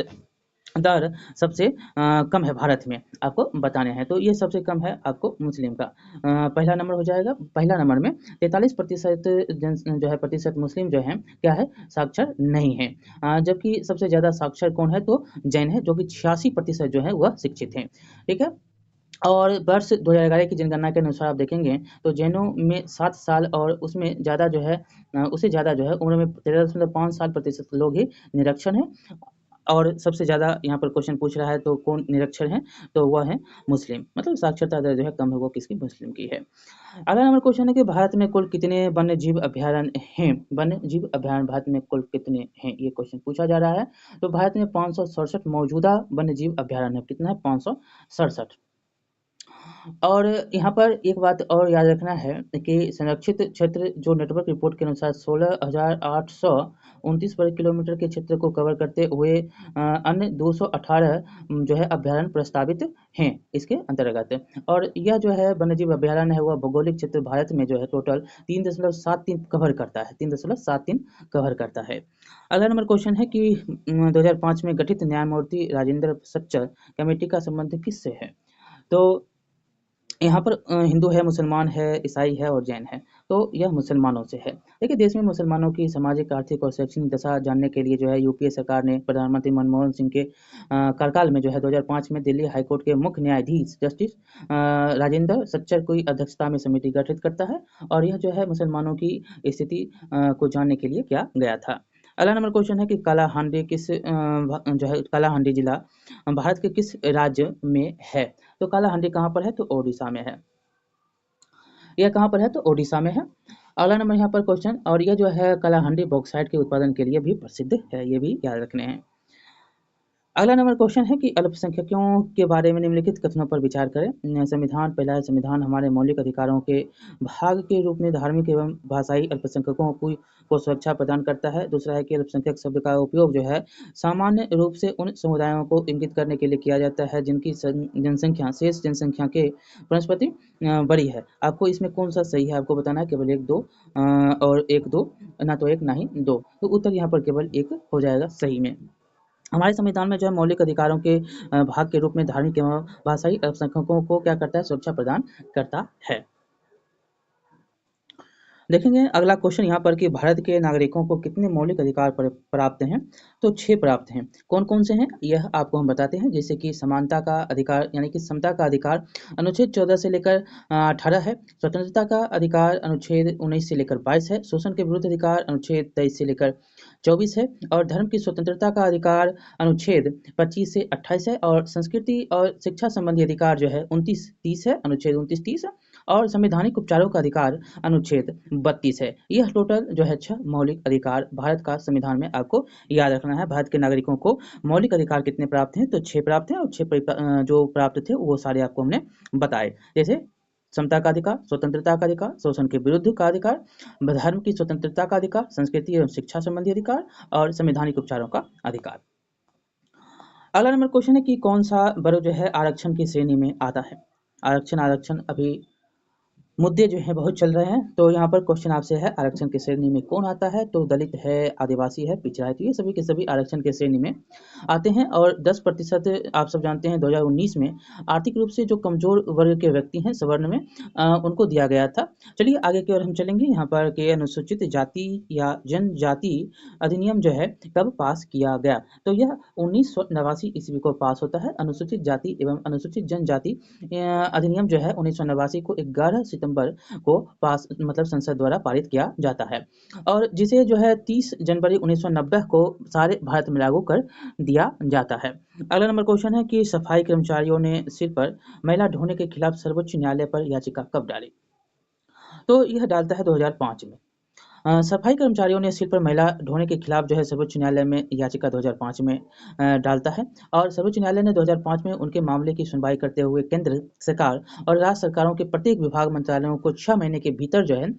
दर सबसे कम है भारत में, आपको बताने हैं। तो ये सबसे कम है आपको मुस्लिम का। पहला नंबर हो जाएगा, पहला नंबर में 43% जो है प्रतिशत मुस्लिम जो है क्या है, साक्षर नहीं है। जबकि सबसे ज़्यादा साक्षर कौन है? तो जैन है, जो कि 86% जो है वह शिक्षित हैं। ठीक है, और वर्ष 2011 की जनगणना के अनुसार आप देखेंगे तो जैनों में 7 साल और उसमें ज़्यादा जो है उससे ज़्यादा जो है उम्र में 13.5 साल प्रतिशत लोग ही निरक्षर हैं। और सबसे ज़्यादा यहाँ पर क्वेश्चन पूछ रहा है तो कौन निरक्षर है? तो वह है मुस्लिम, मतलब साक्षरता दर जो है कम है वो किसकी? मुस्लिम की है। अगला नंबर क्वेश्चन है कि भारत में कुल कितने वन्य जीव अभयारण्य हैं? वन्य जीव अभयारण्य भारत में कुल कितने हैं? ये क्वेश्चन पूछा जा रहा है। तो भारत में 567 मौजूदा वन्य जीव अभयारण्य है। कितना है? 567। और यहाँ पर एक बात और याद रखना है कि संरक्षित क्षेत्र जो नेटवर्क रिपोर्ट के अनुसार 16,829 वर्ग किलोमीटर के क्षेत्र को कवर करते हुए अन्य 218 जो है अभ्यारण्य प्रस्तावित हैं इसके अंतर्गत। और यह जो है वन्यजीव अभ्यारण्य है वह भौगोलिक क्षेत्र भारत में जो है टोटल 3.73 कवर करता है, 3.73 कवर करता है। अगला नंबर क्वेश्चन है कि 2005 में गठित न्यायमूर्ति राजेंद्र सच्चर कमेटी का संबंध किससे है? तो यहाँ पर हिंदू है, मुसलमान है, ईसाई है और जैन है। तो यह मुसलमानों से है। देखिए, देश में मुसलमानों की सामाजिक, आर्थिक और शैक्षणिक दशा जानने के लिए जो है यूपीए सरकार ने प्रधानमंत्री मनमोहन सिंह के कार्यकाल में जो है 2005 में दिल्ली हाईकोर्ट के मुख्य न्यायाधीश जस्टिस राजेंद्र सच्चर की अध्यक्षता में समिति गठित करता है और यह जो है मुसलमानों की स्थिति को जानने के लिए किया गया था। अगला नंबर क्वेश्चन है कि कालाहांडी जो है कालाहांडी जिला भारत के किस राज्य में है? तो कालाहांडी कहाँ पर है? तो ओडिशा में है। यह कहाँ पर है? तो ओडिशा में है। अगला नंबर यहाँ पर क्वेश्चन, और यह जो है कालाहांडी बॉक्साइट के उत्पादन के लिए भी प्रसिद्ध है, ये भी याद रखने हैं। अगला नंबर क्वेश्चन है कि अल्पसंख्यकों के बारे में निम्नलिखित कथनों पर विचार करें। संविधान, पहला है संविधान हमारे मौलिक अधिकारों के भाग के रूप में धार्मिक एवं भाषाई अल्पसंख्यकों को सुरक्षा प्रदान करता है। दूसरा है कि अल्पसंख्यक शब्द का उपयोग जो है सामान्य रूप से उन समुदायों को इंगित करने के लिए किया जाता है जिनकी जनसंख्या शेष जनसंख्या के वनस्पति बड़ी है। आपको इसमें कौन सा सही है आपको बताना है, केवल 1 2 और 1 2, ना तो 1 ना ही 2। तो उत्तर यहाँ पर केवल 1 हो जाएगा सही में। हमारे संविधान में जो है मौलिक अधिकारों के भाग के रूप में धार्मिक एवं भाषाई अल्पसंख्यकों को क्या करता है? सुरक्षा प्रदान करता है। देखेंगे अगला क्वेश्चन यहाँ पर कि भारत के नागरिकों को कितने मौलिक अधिकार प्राप्त हैं। तो 6 प्राप्त हैं। कौन कौन से हैं यह आपको हम बताते हैं। जैसे कि समानता का अधिकार यानी कि समता का अधिकार अनुच्छेद 14 से लेकर 18 है। स्वतंत्रता का अधिकार अनुच्छेद 19 से लेकर 22 है। शोषण के विरुद्ध अधिकार अनुच्छेद 23 से लेकर 24 है। और धर्म की स्वतंत्रता का अधिकार अनुच्छेद 25 से 28 है। और संस्कृति और शिक्षा संबंधी अधिकार जो है 29-30 है, अनुच्छेद 29-30 है। और संवैधानिक उपचारों का अधिकार अनुच्छेद 32 है। यह टोटल जो है 6 मौलिक अधिकार भारत का संविधान में आपको याद रखना है। भारत के नागरिकों को मौलिक अधिकार कितने प्राप्त हैं, तो 6 प्राप्त हैं। और 6 जो प्राप्त थे वो सारे आपको हमने बताए। जैसे समता का अधिकार, स्वतंत्रता का अधिकार, शोषण के विरुद्ध का अधिकार, धर्म की स्वतंत्रता का अधिकार, संस्कृति एवं शिक्षा संबंधी अधिकार और संवैधानिक उपचारों का अधिकार। अगला नंबर क्वेश्चन है कि कौन सा वर्ग जो है आरक्षण की श्रेणी में आता है। आरक्षण अभी मुद्दे जो हैं बहुत चल रहे हैं। तो यहाँ पर क्वेश्चन आपसे है आरक्षण की श्रेणी में कौन आता है। तो दलित है, आदिवासी है, पिछड़ा है। तो ये सभी के सभी आरक्षण की श्रेणी में आते हैं। और 10% आप सब जानते हैं 2019 में आर्थिक रूप से जो कमजोर वर्ग के व्यक्ति हैं सवर्ण में उनको दिया गया था। चलिए आगे की ओर हम चलेंगे। यहाँ पर के अनुसूचित जाति या जनजाति अधिनियम जो है कब पास किया गया। तो यह 1989 ईस्वी को पास होता है। अनुसूचित जाति एवं अनुसूचित जनजाति अधिनियम जो है 1989 को 11 सितंबर को पास मतलब संसद द्वारा पारित किया जाता है। और जिसे जो है 30 जनवरी 1990 को सारे भारत में लागू कर दिया जाता है। अगला नंबर क्वेश्चन है कि सफाई कर्मचारियों ने सिर पर मैला ढोने के खिलाफ सर्वोच्च न्यायालय पर याचिका कब डाली। तो यह डालता है 2005 में। सफाई कर्मचारियों ने सिर पर मैला ढोने के खिलाफ जो है सर्वोच्च न्यायालय में याचिका 2005 में डालता है। और सर्वोच्च न्यायालय ने 2005 में उनके मामले की सुनवाई करते हुए केंद्र सरकार और राज्य सरकारों के प्रत्येक विभाग मंत्रालयों को 6 महीने के भीतर जो है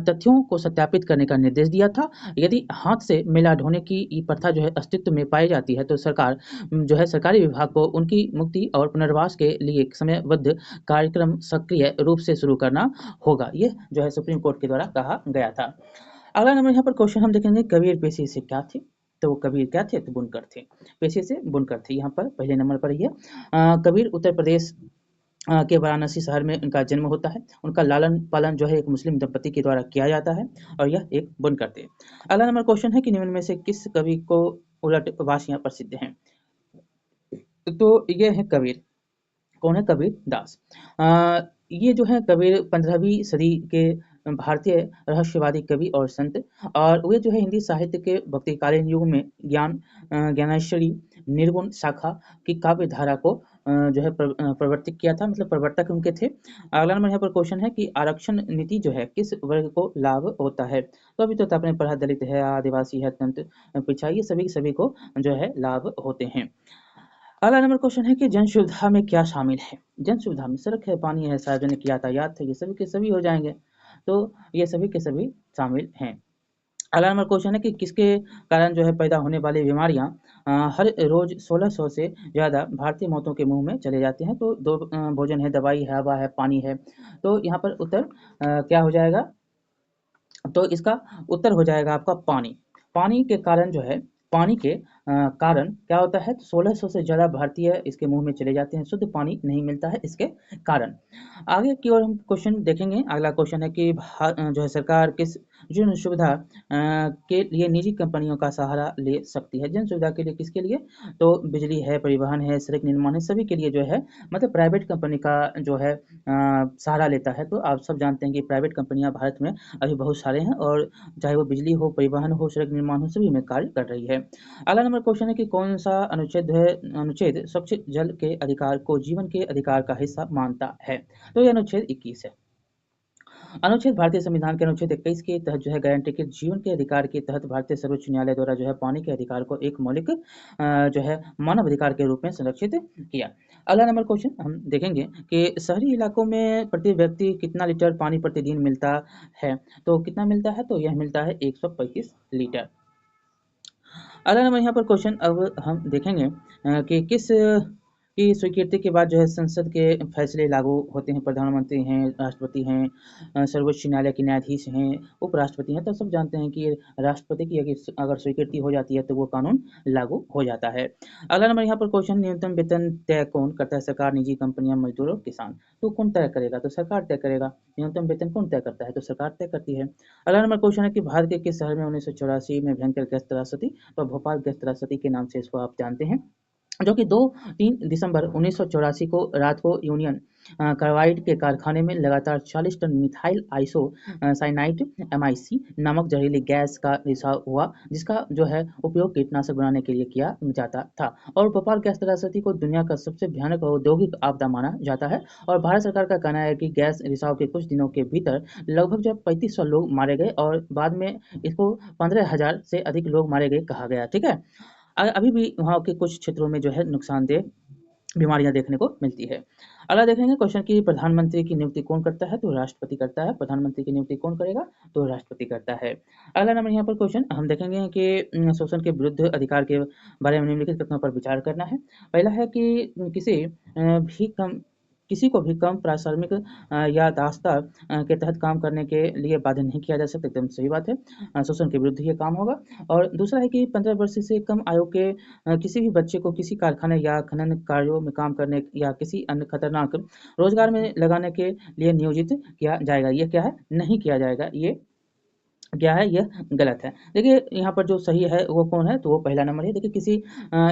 तथ्यों को सत्यापित करने का निर्देश दिया था। यदि हाथ से मैला ढोने की प्रथा जो है अस्तित्व में पाई जाती है तो सरकार जो है सरकारी विभाग को उनकी मुक्ति और पुनर्वास के लिए समयबद्ध कार्यक्रम सक्रिय रूप से शुरू करना होगा। यह जो है सुप्रीम कोर्ट के द्वारा कहा गया था। अगला नंबर यहाँ पर क्वेश्चन हम देखेंगे कबीर पेशे से क्या थे। तो कबीर क्या थे, तो बुनकर थे। पेशे से बुनकर थे। यहाँ पर पहले नंबर पर ही है कबीर उत्तर प्रदेश के वाराणसी शहर में उनका जन्म होता है। उनका लालन पालन जो है एक मुस्लिम दंपति के द्वारा किया जाता है और यह एक बुनकर थे। अगला नंबर क्वेश्चन है कि निम्न में से किस कवि को उलट वासियां प्रसिद्ध हैं। तो ये है कबीर। कौन है, कबीर दास। ये जो है कबीर 15वीं सदी के भारतीय रहस्यवादी कवि और संत। और वे जो है हिंदी साहित्य के भक्तिकालीन युग में ज्ञानेश्वरी निर्गुण शाखा की काव्य धारा को जो है प्रवर्तित किया था, मतलब प्रवर्तक उनके थे। अगला नंबर यहाँ पर क्वेश्चन है कि आरक्षण नीति जो है किस वर्ग को लाभ होता है। तो अभी तो आपने पढ़ा दलित है, आदिवासी है, तंत्र पिछड़ा, ये सभी को जो है लाभ होते हैं। अगला नंबर क्वेश्चन है कि जन सुविधा में क्या शामिल है। जन सुविधा में सड़क है, पानी है, सार्वजनिक यातायात है, ये सभी के सभी हो जाएंगे। तो ये सभी के सभी शामिल हैं। अगला नंबर क्वेश्चन है कि किसके कारण जो है पैदा होने वाली बीमारियां हर रोज 1600 से ज़्यादा भारतीय मौतों के मुंह में चले जाते हैं। तो दो भोजन है, दवाई है, हवा है, पानी है। तो यहाँ पर उत्तर क्या हो जाएगा। तो इसका उत्तर हो जाएगा आपका पानी। पानी के कारण जो है पानी के कारण क्या होता है, 1600 से ज़्यादा भारतीय इसके मुंह में चले जाते हैं। शुद्ध पानी नहीं मिलता है इसके कारण। आगे की ओर हम क्वेश्चन देखेंगे। अगला क्वेश्चन है कि जो है सरकार किस जन सुविधा के लिए निजी कंपनियों का सहारा ले सकती है। जन सुविधा के लिए किसके लिए, तो बिजली है, परिवहन है, सड़क निर्माण है, सभी के लिए जो है मतलब प्राइवेट कंपनी का जो है सहारा लेता है। तो आप सब जानते हैं कि प्राइवेट कंपनियां भारत में अभी बहुत सारे हैं और चाहे वो बिजली हो, परिवहन हो, सड़क निर्माण हो, सभी में कार्य कर रही है। अगला नंबर क्वेश्चन है कि कौन सा अनुच्छेद स्वच्छ जल के अधिकार को जीवन के अधिकार का हिस्सा मानता है। तो यह अनुच्छेद 21 है। अनुच्छेद भारतीय संविधान के अनुच्छेद 21 के तहत जो है गारंटीकृत जीवन के अधिकार के तहत भारतीय सर्वोच्च न्यायालय द्वारा जो है पानी के अधिकार को एक मौलिक जो है मानव अधिकार के रूप में संरक्षित किया। अगला नंबर क्वेश्चन हम देखेंगे कि शहरी इलाकों में प्रति व्यक्ति कितना लीटर पानी प्रतिदिन मिलता है। तो कितना मिलता है, तो यह मिलता है 135 लीटर। अगला नंबर यहाँ पर क्वेश्चन अब हम देखेंगे कि किस कि स्वीकृति के बाद जो है संसद के फैसले लागू होते हैं। प्रधानमंत्री हैं, राष्ट्रपति हैं, सर्वोच्च न्यायालय के न्यायाधीश हैं, उपराष्ट्रपति हैं, तो सब जानते हैं कि राष्ट्रपति की अगर स्वीकृति हो जाती है तो वो कानून लागू हो जाता है। अगला नंबर यहाँ पर क्वेश्चन, न्यूनतम वेतन तय कौन करता है? सरकार, निजी कंपनियां, मजदूर और किसान। तो कौन तय करेगा? तो सरकार तय करेगा। न्यूनतम वेतन कौन तय करता है? तो सरकार तय करती है। अगला नंबर क्वेश्चन है कि भारत के किस शहर में 1984 में भयंकर गैस त्रासदी? तो भोपाल गैस त्रासदी के नाम से इसको आप जानते हैं, जो कि 2-3 दिसंबर 1984 को रात को यूनियन कार्बाइड के कारखाने में लगातार 40 tonne methyl isocyanide MIC नामक जहरीली गैस का रिसाव हुआ, जिसका जो है उपयोग कीटनाशक बनाने के लिए किया जाता था। और भोपाल गैस त्रासदी को दुनिया का सबसे भयानक औद्योगिक आपदा माना जाता है। और भारत सरकार का कहना है कि गैस रिसाव के कुछ दिनों के भीतर लगभग जो 3500 लोग मारे गए और बाद में इसको 15,000 से अधिक लोग मारे गए कहा गया। ठीक है, अभी भी वहाँ के कुछ क्षेत्रों में जो है नुकसानदेह बीमारियां देखने को मिलती है। अगला देखेंगे क्वेश्चन की प्रधानमंत्री की नियुक्ति कौन करता है? तो राष्ट्रपति करता है। प्रधानमंत्री की नियुक्ति कौन करेगा? तो राष्ट्रपति करता है। अगला नंबर यहाँ पर क्वेश्चन हम देखेंगे कि शोषण के विरुद्ध अधिकार के बारे में निम्नलिखित कथनों पर विचार करना है। पहला है कि किसी को भी कम प्राथमिक या दास्ता के तहत काम करने के लिए बाध्य नहीं किया जा सकता। एकदम सही बात है, शोषण के विरुद्ध ये काम होगा। और दूसरा है कि 15 वर्ष से कम आयु के किसी भी बच्चे को किसी कारखाने या खनन कार्यों में काम करने या किसी अन्य खतरनाक रोजगार में लगाने के लिए नियोजित किया जाएगा। ये क्या है? नहीं किया जाएगा। ये क्या है? यह गलत है। देखिए यहाँ पर जो सही है वो कौन है? तो वो पहला नंबर है। देखिए किसी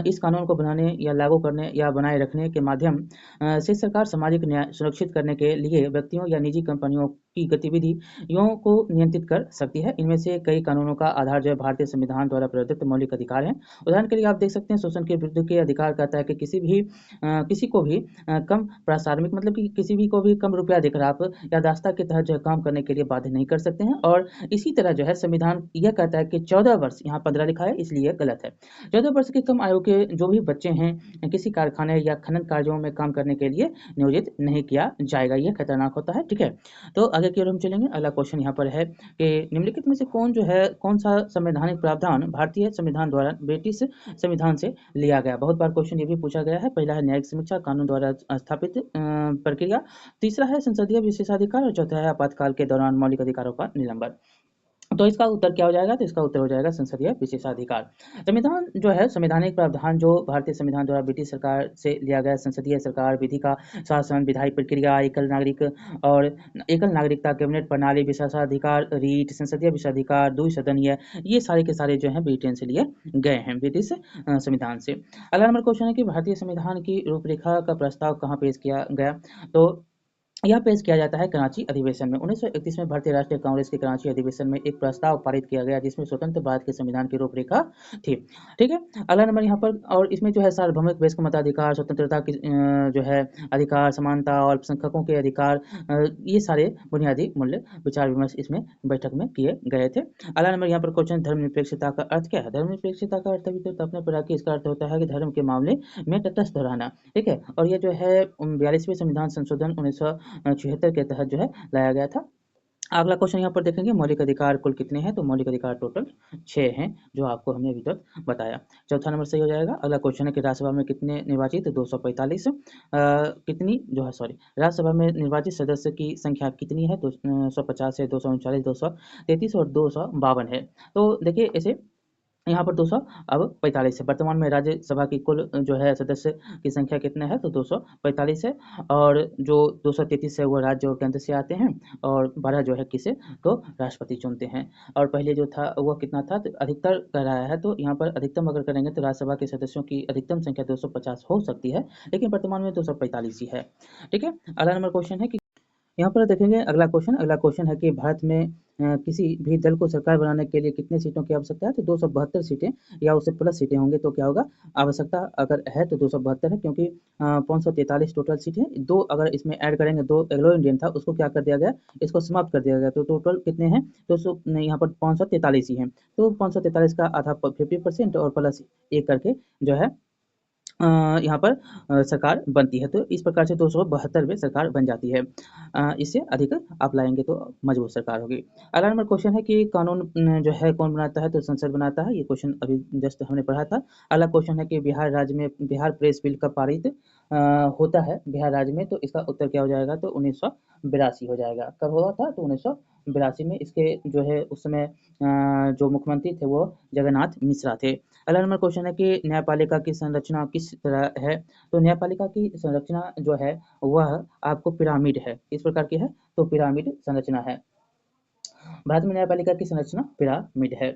इस कानून को बनाने या लागू करने या बनाए रखने के माध्यम से सरकार सामाजिक न्याय सुनिश्चित करने के लिए व्यक्तियों या निजी कंपनियों की गतिविधियों को नियंत्रित कर सकती है। इनमें से कई कानूनों का आधार जो है भारतीय संविधान द्वारा प्रदत्त मौलिक अधिकार हैं। उदाहरण के लिए आप देख सकते हैं, शोषण के विरुद्ध के अधिकार कहता है कि किसी को भी कम प्राथमिक मतलब कि किसी भी को भी कम रुपया देकर आप या दास्ता के तहत जो है काम करने के लिए बाध्य नहीं कर सकते हैं। और इसी तरह जो है संविधान यह कहता है कि 14 वर्ष, यहाँ 15 लिखा है इसलिए गलत है। 14 वर्ष के कम आयु के जो भी बच्चे हैं किसी कारखाने या खनन कार्यों में काम करने के लिए नियोजित नहीं किया जाएगा। यह खतरनाक होता है। ठीक है, तो आगे की ओर हम चलेंगे। अगला क्वेश्चन यहाँ पर है कि निम्नलिखित में से कौन सा संवैधानिक प्रावधान भारतीय संविधान द्वारा ब्रिटिश संविधान से लिया गया? बहुत बार क्वेश्चन ये भी पूछा गया है। पहला है न्यायिक समीक्षा कानून द्वारा स्थापित प्रक्रिया, तीसरा है संसदीय विशेषाधिकार और चौथा है आपातकाल के दौरान मौलिक अधिकारों का निलंबन। तो इसका उत्तर क्या हो जाएगा? तो इसका उत्तर हो जाएगा संसदीय विशेषाधिकार। संविधान जो है संवैधानिक प्रावधान जो भारतीय संविधान द्वारा ब्रिटिश सरकार से लिया गया, संसदीय सरकार, विधि का शासन, विधायी प्रक्रिया, एकल नागरिकता, कैबिनेट प्रणाली, विशेषाधिकार, रीट, संसदीय विशेषाधिकार, द्विसदनीय, ये सारे के सारे जो है ब्रिटेन से लिए गए हैं, ब्रिटिश संविधान से। अगला नंबर क्वेश्चन है कि भारतीय संविधान की रूपरेखा का प्रस्ताव कहाँ पेश किया गया? तो यह पेश किया जाता है कराची अधिवेशन में। 1931 में भारतीय राष्ट्रीय कांग्रेस के कराची अधिवेशन में एक प्रस्ताव पारित किया गया जिसमें स्वतंत्र भारत के संविधान की रूपरेखा थी। ठीक है, अगला नंबर यहाँ पर, और इसमें जो है सार्वभौमिक वयस्क मताधिकार, स्वतंत्रता की जो है अधिकार, समानता, और अल्पसंख्यकों के अधिकार, ये सारे बुनियादी मूल्य विचार विमर्श इसमें बैठक में किए गए थे। अगला नंबर यहाँ पर क्वेश्चन, धर्मनिरपेक्षता का अर्थ क्या है? धर्मनिरपेक्षता का अर्थ अभी तो अपने प्रकार की इसका अर्थ होता है कि धर्म के मामले में तटस्थ रहना। ठीक है, और ये जो है 42वें संविधान संशोधन 1976 के तहत जो है लाया गया था। अगला क्वेश्चन यहाँ पर देखेंगे, मौलिक अधिकार कुल कितने हैं? तो मौलिक अधिकार टोटल 6 हैं, जो आपको हमने अभी तक बताया। चौथा नंबर सही हो जाएगा। अगला क्वेश्चन है कि राज्यसभा में कितने निर्वाचित? 245 राज्यसभा में निर्वाचित सदस्य की संख्या कितनी है? तो 150 है, 239, 233 और 252 है। तो देखिए ऐसे यहाँ पर 200 अब 45 है। वर्तमान में राज्यसभा की कुल जो है सदस्य की संख्या कितना है? तो 245 है। और जो 233 है वो राज्य और केंद्र से आते हैं, और 12 जो है किसे? तो राष्ट्रपति चुनते हैं। और पहले जो था वो कितना था? तो अधिकतर कर रहा है, तो यहाँ पर अधिकतम अगर करेंगे तो राज्यसभा के सदस्यों की अधिकतम संख्या 250 हो सकती है, लेकिन वर्तमान में 245 ही है। ठीक है, अगला नंबर क्वेश्चन है कि यहाँ पर देखेंगे अगला क्वेश्चन है कि भारत में किसी भी दल को सरकार बनाने के लिए कितने सीटों की आवश्यकता है? तो 272 सीटें या उससे प्लस सीटें होंगे तो क्या होगा? आवश्यकता अगर है तो 272 है, क्योंकि 543 टोटल सीट है। दो अगर इसमें ऐड करेंगे, दो एग्लो इंडियन था उसको क्या कर दिया गया? इसको समाप्त कर दिया गया। तो टोटल कितने हैं? तो यहाँ पर 543 ही हैं। तो 543 का आधा 50% और प्लस एक करके जो है यहाँ पर सरकार बनती है। तो इस प्रकार से 272वें सरकार बन जाती है। इससे अधिक आप लाएंगे तो मजबूत सरकार होगी। अगला नंबर क्वेश्चन है कि कानून जो है कौन बनाता है, तो संसद बनाता है। ये क्वेश्चन अभी जस्ट हमने पढ़ा था। अगला क्वेश्चन है कि बिहार राज्य में बिहार प्रेस बिल कब पारित होता है बिहार राज्य में, तो इसका उत्तर क्या हो जाएगा, तो 1982 हो जाएगा। कब हुआ था, तो 1982 में। इसके जो है उस समय जो मुख्यमंत्री थे वो जगन्नाथ मिश्रा थे। अगला नंबर क्वेश्चन है कि न्यायपालिका की संरचना किस तरह है, तो न्यायपालिका की संरचना जो है वह आपको पिरामिड है, इस प्रकार की है, तो पिरामिड संरचना है। भारत में न्यायपालिका की संरचना पिरामिड है।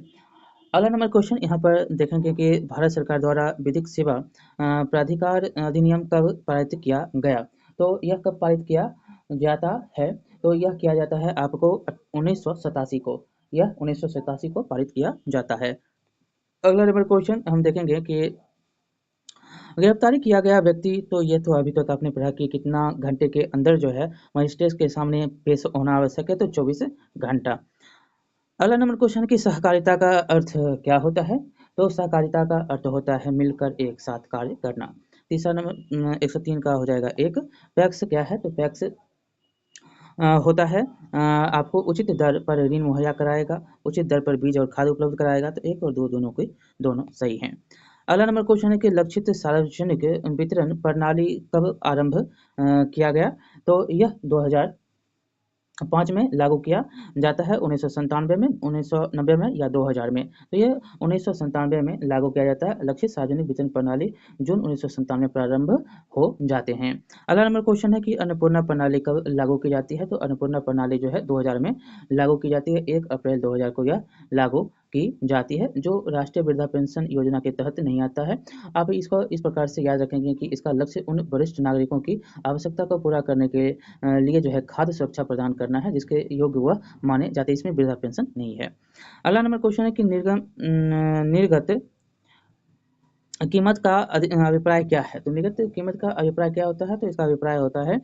अगला नंबर क्वेश्चन यहाँ पर देखेंगे कि भारत सरकार द्वारा विधिक सेवा प्राधिकार अधिनियम कब पारित किया गया, तो यह कब पारित किया जाता है, तो यह किया जाता है आपको 1987 को, यह 1987 को पारित किया जाता है। अगला नंबर क्वेश्चन हम देखेंगे कि गिरफ्तारी किया गया व्यक्ति, तो ये तो अभी तक आपने पढ़ा कि कितना घंटे के अंदर जो है मजिस्ट्रेट के सामने पेश होना आवश्यक है, तो 24 घंटा। अगला नंबर क्वेश्चन है कि सहकारिता का अर्थ क्या होता है, तो सहकारिता का अर्थ होता है मिलकर एक साथ कार्य करना। तीसरा नंबर 103 का हो जाएगा एक। पैक्स क्या है, तो पैक्स होता है आपको उचित दर पर ऋण मुहैया कराएगा, उचित दर पर बीज और खाद उपलब्ध कराएगा। तो एक और दो दोनों सही हैं। अगला नंबर क्वेश्चन है कि लक्षित सार्वजनिक वितरण प्रणाली कब आरंभ किया गया, तो यह 2005 में लागू किया जाता है, 1997 में, 1990 में या 2000 में। तो ये 1997 में लागू किया जाता है। लक्षित सार्वजनिक वितरण प्रणाली जून 1997 में प्रारंभ हो जाते हैं। अगला नंबर क्वेश्चन है कि अन्नपूर्णा प्रणाली कब लागू की जाती है, तो अन्नपूर्णा प्रणाली जो है 2000 में लागू की जाती है। 1 अप्रैल 2000 को यह लागू की जाती है, जो राष्ट्रीय वृद्धा पेंशन योजना के तहत नहीं आता है। आप इसको इस प्रकार से याद रखेंगे कि इसका लक्ष्य उन वरिष्ठ नागरिकों की आवश्यकता को पूरा करने के लिए जो है खाद्य सुरक्षा प्रदान करना है, जिसके योग्य वह माने जाते हैं। इसमें वृद्धा पेंशन नहीं है। अगला नंबर क्वेश्चन है कि निर्गत कीमत का अभिप्राय क्या है, तो निर्गत कीमत का अभिप्राय क्या होता है, तो इसका अभिप्राय होता है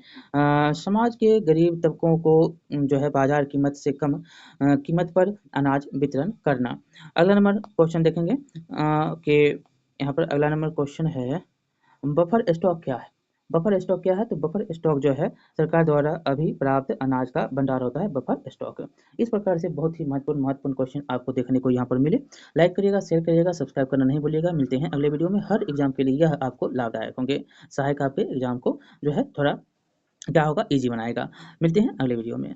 समाज के गरीब तबकों को जो है बाजार कीमत से कम कीमत पर अनाज वितरण करना। अगला नंबर क्वेश्चन देखेंगे कि यहाँ पर अगला नंबर क्वेश्चन है बफर स्टॉक क्या है। बफर स्टॉक क्या है, तो बफर स्टॉक जो है सरकार द्वारा अभी प्राप्त अनाज का भंडार होता है बफर स्टॉक। इस प्रकार से बहुत ही महत्वपूर्ण क्वेश्चन आपको देखने को यहाँ पर मिले। लाइक करिएगा, शेयर करिएगा, सब्सक्राइब करना नहीं भूलिएगा। मिलते हैं अगले वीडियो में। हर एग्जाम के लिए यह आपको लाभदायक होंगे, सहायक आपके एग्जाम को जो है थोड़ा क्या होगा, ईजी बनाएगा। मिलते हैं अगले वीडियो में।